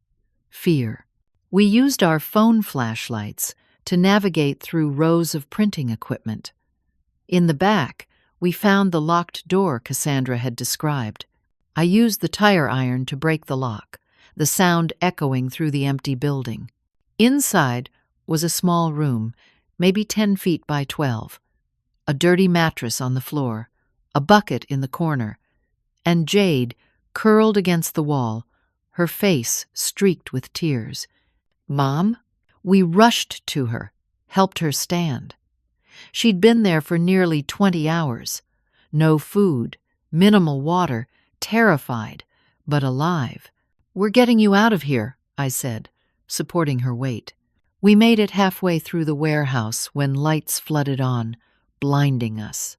Fear. We used our phone flashlights to navigate through rows of printing equipment. In the back, we found the locked door Cassandra had described. I used the tire iron to break the lock, the sound echoing through the empty building. Inside was a small room, maybe 10 feet by 12. A dirty mattress on the floor, a bucket in the corner, and Jade curled against the wall, her face streaked with tears. Mom? We rushed to her, helped her stand. She'd been there for nearly 20 hours. No food, minimal water, terrified, but alive. We're getting you out of here, I said, supporting her weight. We made it halfway through the warehouse when lights flooded on, blinding us.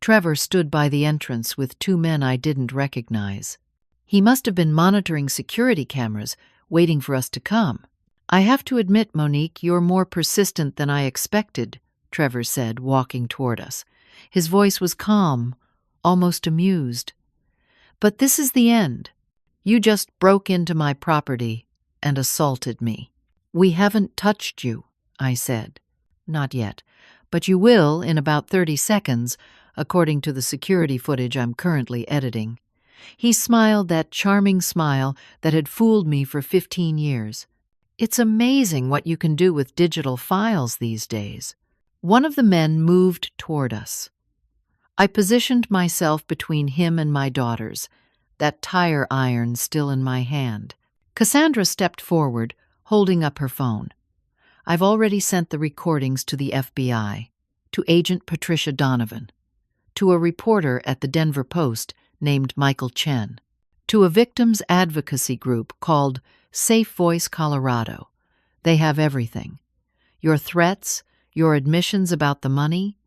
Trevor stood by the entrance with 2 men I didn't recognize. He must have been monitoring security cameras, waiting for us to come. I have to admit, Monique, you're more persistent than I expected, Trevor said, walking toward us. His voice was calm, almost amused. But this is the end. You just broke into my property and assaulted me. We haven't touched you, I said. Not yet, but you will in about 30 seconds, according to the security footage I'm currently editing. He smiled that charming smile that had fooled me for 15 years. It's amazing what you can do with digital files these days. One of the men moved toward us. I positioned myself between him and my daughters, that tire iron still in my hand. Cassandra stepped forward, holding up her phone. "I've already sent the recordings to the FBI, to Agent Patricia Donovan, to a reporter at the Denver Post named Michael Chen, to a victims advocacy group called Safe Voice Colorado. They have everything. Your threats, your admissions about the money,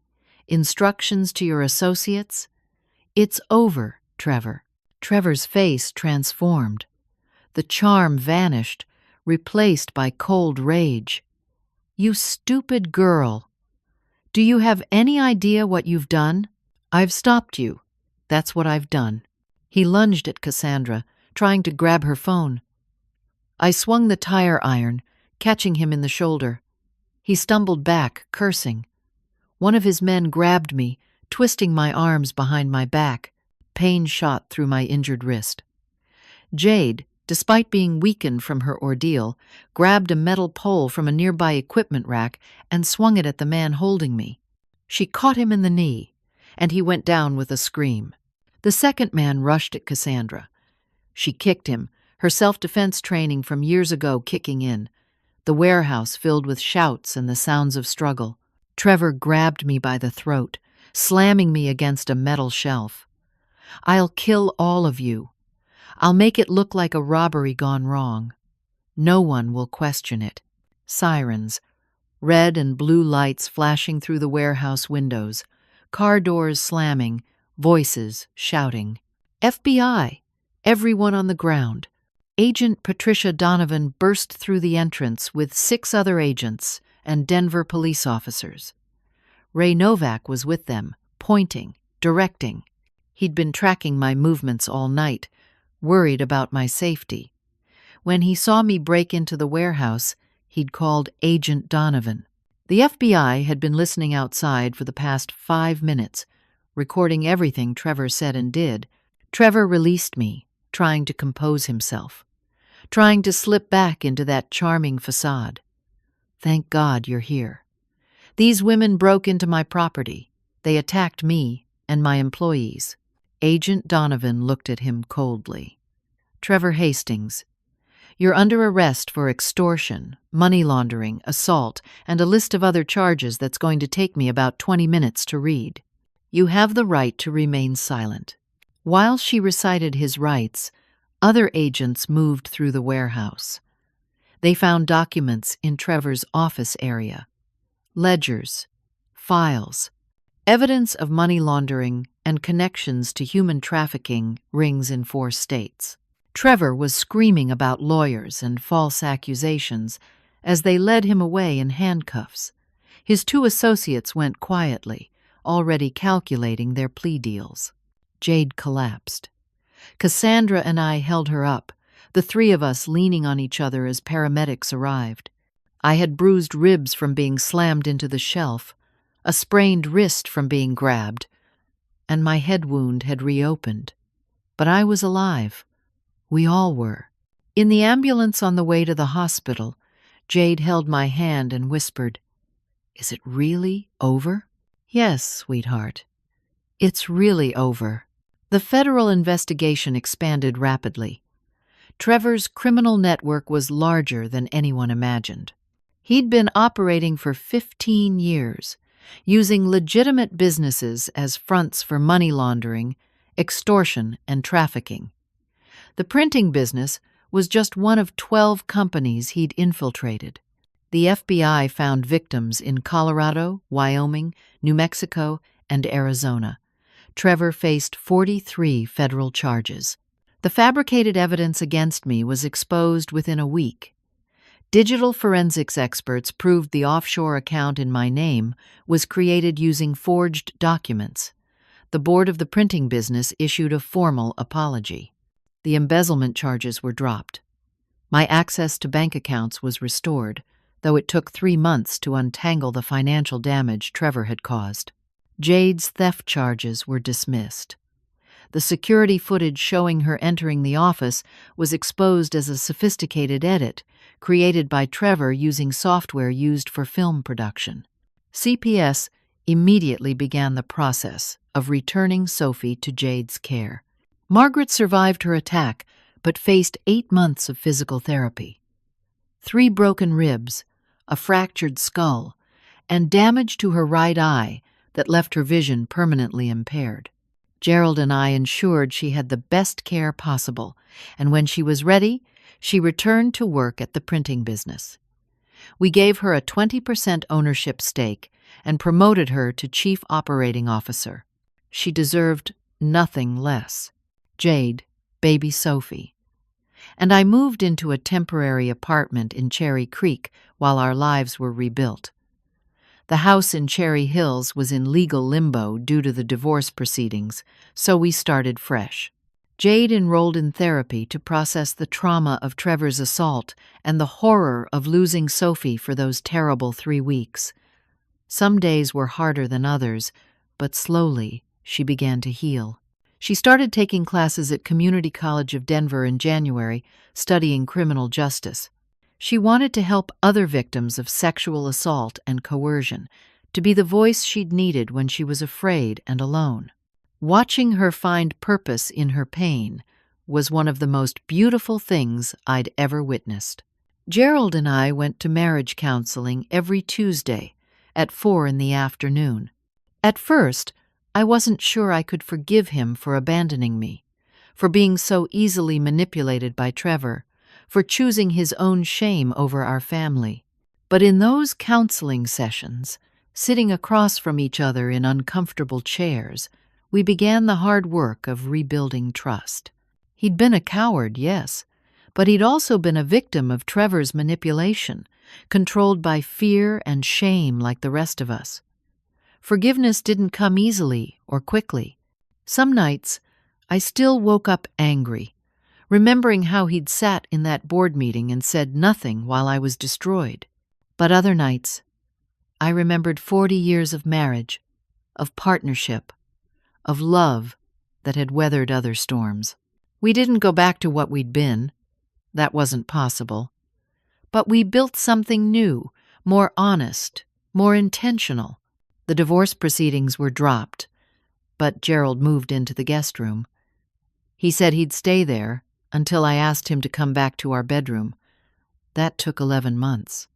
instructions to your associates. It's over, Trevor." Trevor's face transformed. The charm vanished, replaced by cold rage. "You stupid girl. Do you have any idea what you've done? I've stopped you. That's what I've done." He lunged at Cassandra, trying to grab her phone. I swung the tire iron, catching him in the shoulder. He stumbled back, cursing. One of his men grabbed me, twisting my arms behind my back. Pain shot through my injured wrist. Jade, despite being weakened from her ordeal, grabbed a metal pole from a nearby equipment rack and swung it at the man holding me. She caught him in the knee, and he went down with a scream. The second man rushed at Cassandra. She kicked him, her self-defense training from years ago kicking in. The warehouse filled with shouts and the sounds of struggle. Trevor grabbed me by the throat, slamming me against a metal shelf. "I'll kill all of you. I'll make it look like a robbery gone wrong. No one will question it." Sirens, red and blue lights flashing through the warehouse windows, car doors slamming, voices shouting. "FBI! Everyone on the ground." Agent Patricia Donovan burst through the entrance with 6 other agents and Denver police officers. Ray Novak was with them, pointing, directing. He'd been tracking my movements all night, worried about my safety. When he saw me break into the warehouse, he'd called Agent Donovan. The FBI had been listening outside for the past 5 minutes, recording everything Trevor said and did. Trevor released me, trying to compose himself, trying to slip back into that charming facade. "Thank God you're here. These women broke into my property. They attacked me and my employees." Agent Donovan looked at him coldly. "Trevor Hastings, you're under arrest for extortion, money laundering, assault, and a list of other charges that's going to take me about 20 minutes to read. You have the right to remain silent." While she recited his rights, other agents moved through the warehouse. They found documents in Trevor's office area, ledgers, files, evidence of money laundering and connections to human trafficking rings in 4 states. Trevor was screaming about lawyers and false accusations as they led him away in handcuffs. His 2 associates went quietly, already calculating their plea deals. Jade collapsed. Cassandra and I held her up, the 3 of us leaning on each other as paramedics arrived. I had bruised ribs from being slammed into the shelf, a sprained wrist from being grabbed, and my head wound had reopened. But I was alive. We all were. In the ambulance on the way to the hospital, Jade held my hand and whispered, "Is it really over?" "Yes, sweetheart. It's really over." The federal investigation expanded rapidly. Trevor's criminal network was larger than anyone imagined. He'd been operating for 15 years, using legitimate businesses as fronts for money laundering, extortion, and trafficking. The printing business was just one of 12 companies he'd infiltrated. The FBI found victims in Colorado, Wyoming, New Mexico, and Arizona. Trevor faced 43 federal charges. The fabricated evidence against me was exposed within a week. Digital forensics experts proved the offshore account in my name was created using forged documents. The board of the printing business issued a formal apology. The embezzlement charges were dropped. My access to bank accounts was restored, though it took 3 months to untangle the financial damage Trevor had caused. Jade's theft charges were dismissed. The security footage showing her entering the office was exposed as a sophisticated edit created by Trevor using software used for film production. CPS immediately began the process of returning Sophie to Jade's care. Margaret survived her attack, but faced 8 months of physical therapy. 3 broken ribs, a fractured skull, and damage to her right eye that left her vision permanently impaired. Gerald and I ensured she had the best care possible, and when she was ready, she returned to work at the printing business. We gave her a 20% ownership stake and promoted her to Chief Operating Officer. She deserved nothing less. Jade, baby Sophie. And I moved into a temporary apartment in Cherry Creek while our lives were rebuilt. The house in Cherry Hills was in legal limbo due to the divorce proceedings, so we started fresh. Jade enrolled in therapy to process the trauma of Trevor's assault and the horror of losing Sophie for those terrible 3 weeks. Some days were harder than others, but slowly she began to heal. She started taking classes at Community College of Denver in January, studying criminal justice. She wanted to help other victims of sexual assault and coercion, to be the voice she'd needed when she was afraid and alone. Watching her find purpose in her pain was one of the most beautiful things I'd ever witnessed. Gerald and I went to marriage counseling every Tuesday at 4 in the afternoon. At first, I wasn't sure I could forgive him for abandoning me, for being so easily manipulated by Trevor, for choosing his own shame over our family. But in those counseling sessions, sitting across from each other in uncomfortable chairs, we began the hard work of rebuilding trust. He'd been a coward, yes, but he'd also been a victim of Trevor's manipulation, controlled by fear and shame like the rest of us. Forgiveness didn't come easily or quickly. Some nights, I still woke up angry, remembering how he'd sat in that board meeting and said nothing while I was destroyed. But other nights, I remembered 40 years of marriage, of partnership, of love that had weathered other storms. We didn't go back to what we'd been. That wasn't possible. But we built something new, more honest, more intentional. The divorce proceedings were dropped, but Gerald moved into the guest room. He said he'd stay there until I asked him to come back to our bedroom. That took 11 months.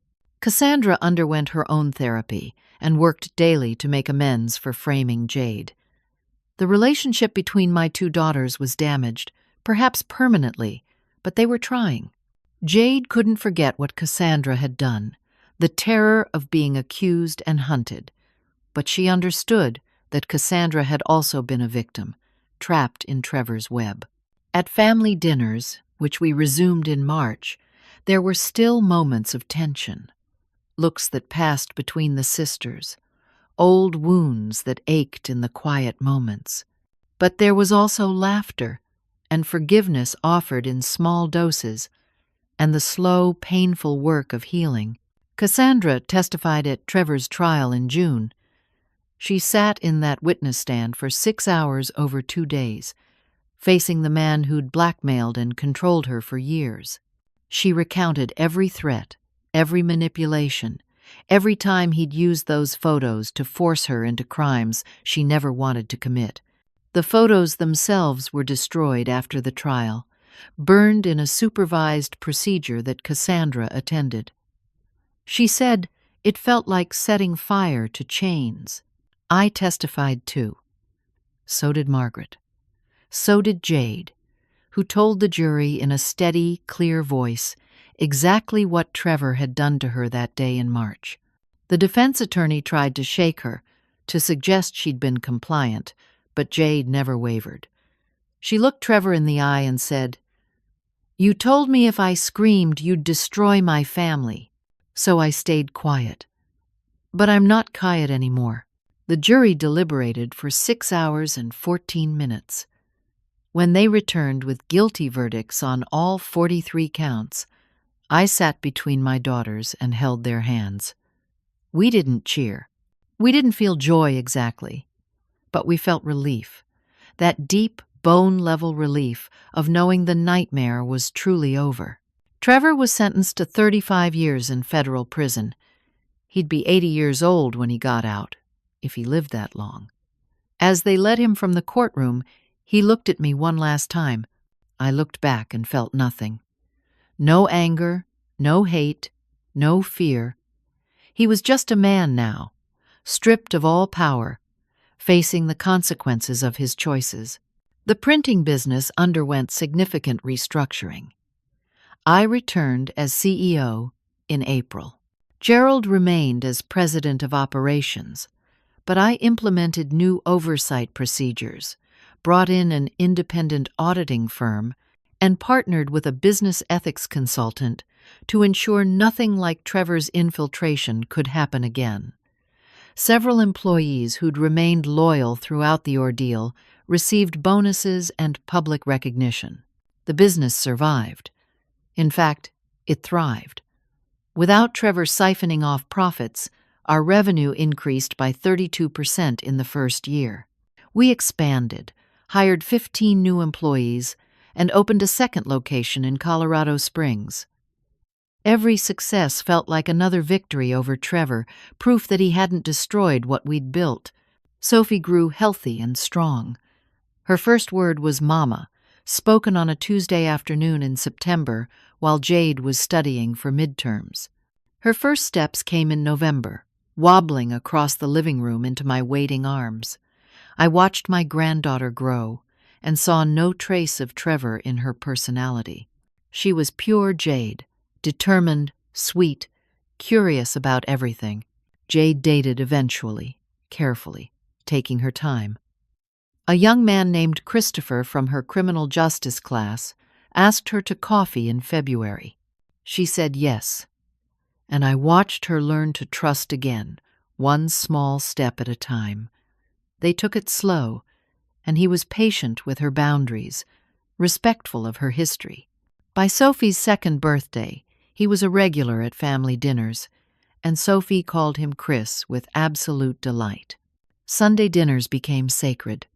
Cassandra underwent her own therapy and worked daily to make amends for framing Jade. The relationship between my 2 daughters was damaged, perhaps permanently, but they were trying. Jade couldn't forget what Cassandra had done, the terror of being accused and hunted. But she understood that Cassandra had also been a victim, trapped in Trevor's web. At family dinners, which we resumed in March, there were still moments of tension, looks that passed between the sisters, old wounds that ached in the quiet moments. But there was also laughter and forgiveness offered in small doses, and the slow, painful work of healing. Cassandra testified at Trevor's trial in June. She sat in that witness stand for 6 hours over 2 days, facing the man who'd blackmailed and controlled her for years. She recounted every threat, every manipulation, every time he'd used those photos to force her into crimes she never wanted to commit. The photos themselves were destroyed after the trial, burned in a supervised procedure that Cassandra attended. She said it felt like setting fire to chains. I testified too. So did Margaret. So did Jade, who told the jury in a steady, clear voice exactly what Trevor had done to her that day in March. The defense attorney tried to shake her, to suggest she'd been compliant, but Jade never wavered. She looked Trevor in the eye and said, "You told me if I screamed you'd destroy my family, so I stayed quiet. But I'm not quiet anymore." The jury deliberated for 6 hours and 14 minutes. When they returned with guilty verdicts on all 43 counts, I sat between my daughters and held their hands. We didn't cheer. We didn't feel joy exactly, but we felt relief, that deep, bone-level relief of knowing the nightmare was truly over. Trevor was sentenced to 35 years in federal prison. He'd be 80 years old when he got out, if he lived that long. As they led him from the courtroom, he looked at me one last time. I looked back and felt nothing. No anger, No hate, no fear. He was just a man now, stripped of all power, facing the consequences of his choices. The printing business underwent significant restructuring. I returned as CEO in April. Gerald remained as president of operations, but I implemented new oversight procedures, brought in an independent auditing firm, and partnered with a business ethics consultant to ensure nothing like Trevor's infiltration could happen again. Several employees who'd remained loyal throughout the ordeal received bonuses and public recognition. The business survived. In fact, it thrived. Without Trevor siphoning off profits, our revenue increased by 32% in the first year. We expanded, hired 15 new employees, and opened a second location in Colorado Springs. Every success felt like another victory over Trevor, proof that he hadn't destroyed what we'd built. Sophie grew healthy and strong. Her first word was "Mama," spoken on a Tuesday afternoon in September while Jade was studying for midterms. Her first steps came in November, wobbling across the living room into my waiting arms. I watched my granddaughter grow and saw no trace of Trevor in her personality. She was pure Jade, determined, sweet, curious about everything. Jade dated eventually, carefully, taking her time. A young man named Christopher from her criminal justice class asked her to coffee in February. She said yes, and I watched her learn to trust again, one small step at a time. They took it slow, and he was patient with her boundaries, respectful of her history. By Sophie's second birthday, he was a regular at family dinners, and Sophie called him Chris with absolute delight. Sunday dinners became sacred.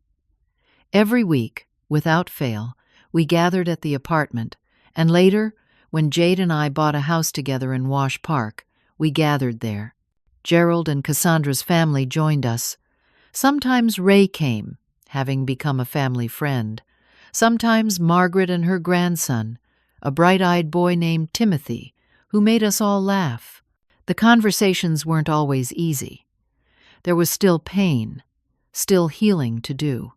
Every week, without fail, we gathered at the apartment, and later, when Jade and I bought a house together in Wash Park, we gathered there. Gerald and Cassandra's family joined us. Sometimes Ray came, having become a family friend. Sometimes Margaret and her grandson, a bright-eyed boy named Timothy, who made us all laugh. The conversations weren't always easy. There was still pain, still healing to do.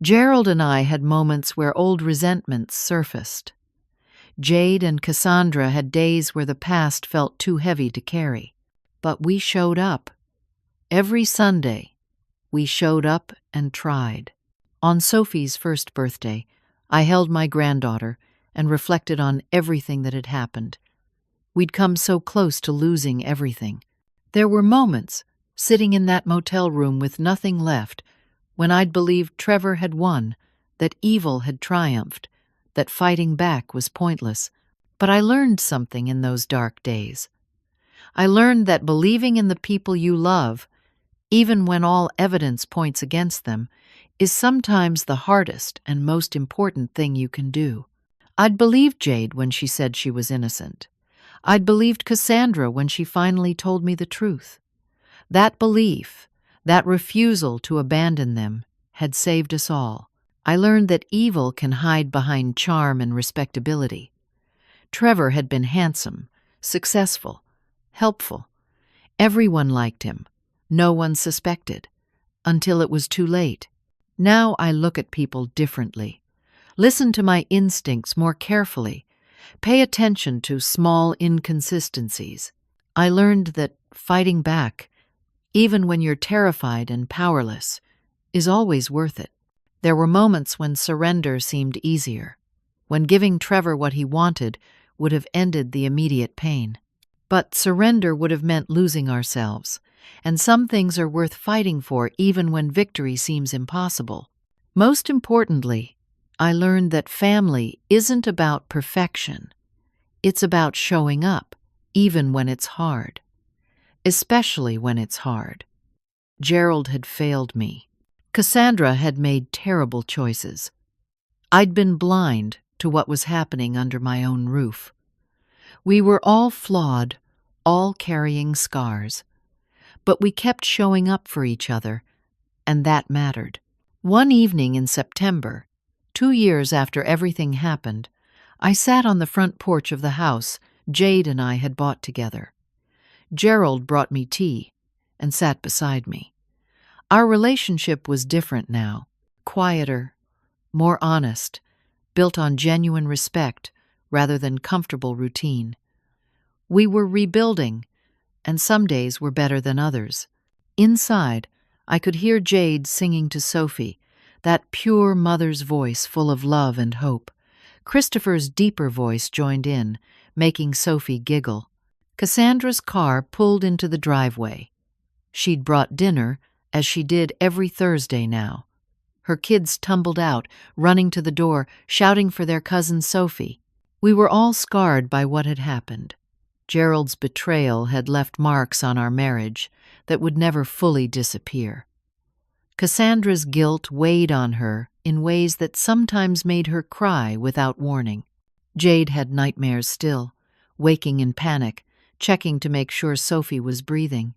Gerald and I had moments where old resentments surfaced. Jade and Cassandra had days where the past felt too heavy to carry. But we showed up. Every Sunday, we showed up and tried. On Sophie's first birthday, I held my granddaughter and reflected on everything that had happened. We'd come so close to losing everything. There were moments, sitting in that motel room with nothing left, when I'd believed Trevor had won, that evil had triumphed, that fighting back was pointless. But I learned something in those dark days. I learned that believing in the people you love, even when all evidence points against them, is sometimes the hardest and most important thing you can do. I'd believed Jade when she said she was innocent. I'd believed Cassandra when she finally told me the truth. That belief, that refusal to abandon them, had saved us all. I learned that evil can hide behind charm and respectability. Trevor had been handsome, successful, helpful. Everyone liked him. No one suspected. Until it was too late. Now I look at people differently. Listen to my instincts more carefully. Pay attention to small inconsistencies. I learned that fighting back, even when you're terrified and powerless, is always worth it. There were moments when surrender seemed easier, when giving Trevor what he wanted would have ended the immediate pain. But surrender would have meant losing ourselves, and some things are worth fighting for even when victory seems impossible. Most importantly, I learned that family isn't about perfection. It's about showing up, even when it's hard. Especially when it's hard. Gerald had failed me. Cassandra had made terrible choices. I'd been blind to what was happening under my own roof. We were all flawed, all carrying scars. But we kept showing up for each other, and that mattered. One evening in September, 2 years after everything happened, I sat on the front porch of the house, Jade and I had bought together. Gerald brought me tea and sat beside me. Our relationship was different now, quieter, more honest, built on genuine respect rather than comfortable routine. We were rebuilding, and some days were better than others. Inside, I could hear Jade singing to Sophie, that pure mother's voice full of love and hope. Christopher's deeper voice joined in, making Sophie giggle. Cassandra's car pulled into the driveway. She'd brought dinner, as she did every Thursday now. Her kids tumbled out, running to the door, shouting for their cousin Sophie. We were all scarred by what had happened. Gerald's betrayal had left marks on our marriage that would never fully disappear. Cassandra's guilt weighed on her in ways that sometimes made her cry without warning. Jade had nightmares still, waking in panic, checking to make sure Sophie was breathing.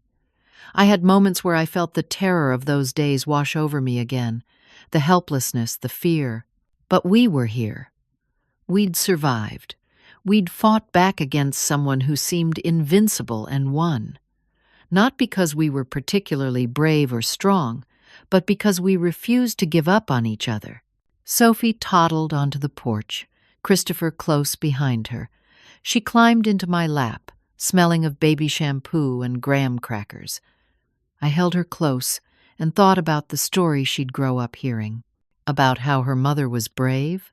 I had moments where I felt the terror of those days wash over me again, the helplessness, the fear. But we were here. We'd survived. We'd fought back against someone who seemed invincible and won. Not because we were particularly brave or strong, but because we refused to give up on each other. Sophie toddled onto the porch, Christopher close behind her. She climbed into my lap, smelling of baby shampoo and graham crackers. I held her close and thought about the story she'd grow up hearing, about how her mother was brave,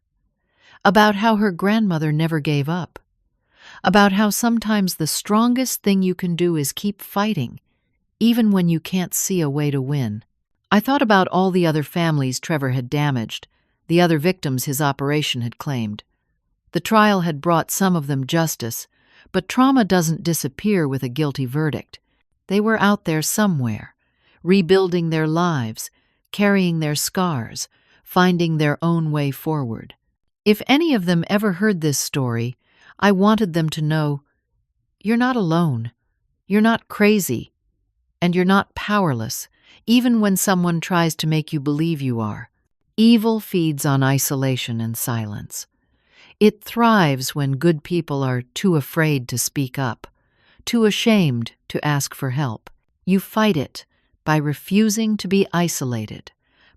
about how her grandmother never gave up, about how sometimes the strongest thing you can do is keep fighting, even when you can't see a way to win. I thought about all the other families Trevor had damaged, the other victims his operation had claimed. The trial had brought some of them justice, but trauma doesn't disappear with a guilty verdict. They were out there somewhere, rebuilding their lives, carrying their scars, finding their own way forward. If any of them ever heard this story, I wanted them to know, you're not alone, you're not crazy, and you're not powerless, even when someone tries to make you believe you are. Evil feeds on isolation and silence. It thrives when good people are too afraid to speak up, too ashamed to ask for help. You fight it by refusing to be isolated,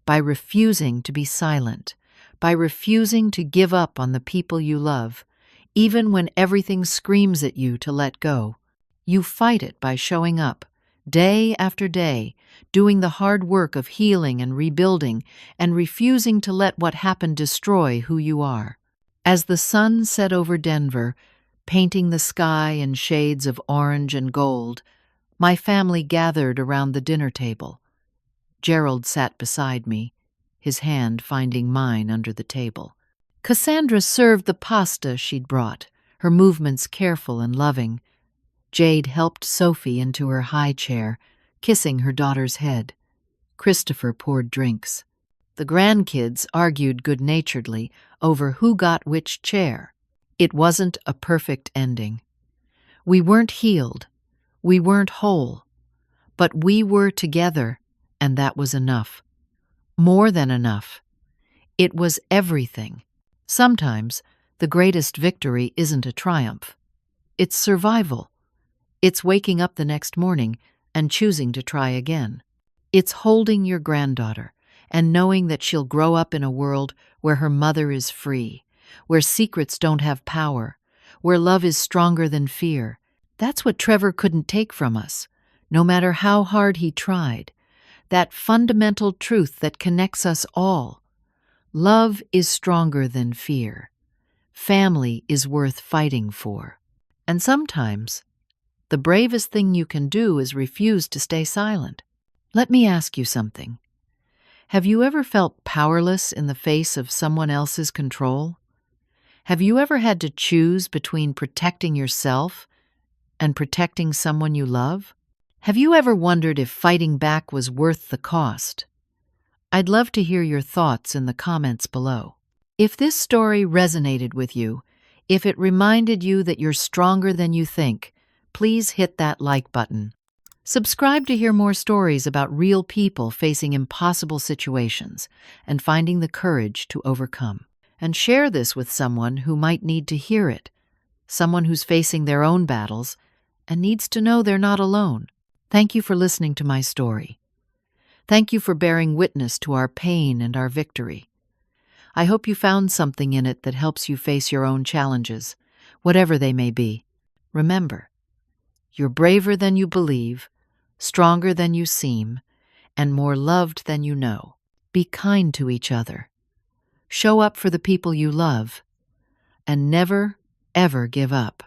by refusing to be silent, by refusing to give up on the people you love, even when everything screams at you to let go. You fight it by showing up, day after day, doing the hard work of healing and rebuilding, and refusing to let what happened destroy who you are. As the sun set over Denver, painting the sky in shades of orange and gold, my family gathered around the dinner table. Gerald sat beside me, his hand finding mine under the table. Cassandra served the pasta she'd brought, her movements careful and loving. Jade helped Sophie into her high chair, kissing her daughter's head. Christopher poured drinks. The grandkids argued good-naturedly over who got which chair. It wasn't a perfect ending. We weren't healed. We weren't whole. But we were together, and that was enough. More than enough. It was everything. Sometimes the greatest victory isn't a triumph. It's survival. It's waking up the next morning and choosing to try again. It's holding your granddaughter and knowing that she'll grow up in a world where her mother is free, where secrets don't have power, where love is stronger than fear. That's what Trevor couldn't take from us, no matter how hard he tried. That fundamental truth that connects us all. Love is stronger than fear. Family is worth fighting for. And sometimes, the bravest thing you can do is refuse to stay silent. Let me ask you something. Have you ever felt powerless in the face of someone else's control? Have you ever had to choose between protecting yourself and protecting someone you love? Have you ever wondered if fighting back was worth the cost? I'd love to hear your thoughts in the comments below. If this story resonated with you, if it reminded you that you're stronger than you think, please hit that like button. Subscribe to hear more stories about real people facing impossible situations and finding the courage to overcome. And share this with someone who might need to hear it. someone who's facing their own battles and needs to know they're not alone. Thank you for listening to my story. Thank you for bearing witness to our pain and our victory. I hope you found something in it that helps you face your own challenges, whatever they may be. Remember, you're braver than you believe, stronger than you seem, and more loved than you know. Be kind to each other. Show up for the people you love, and never, ever give up.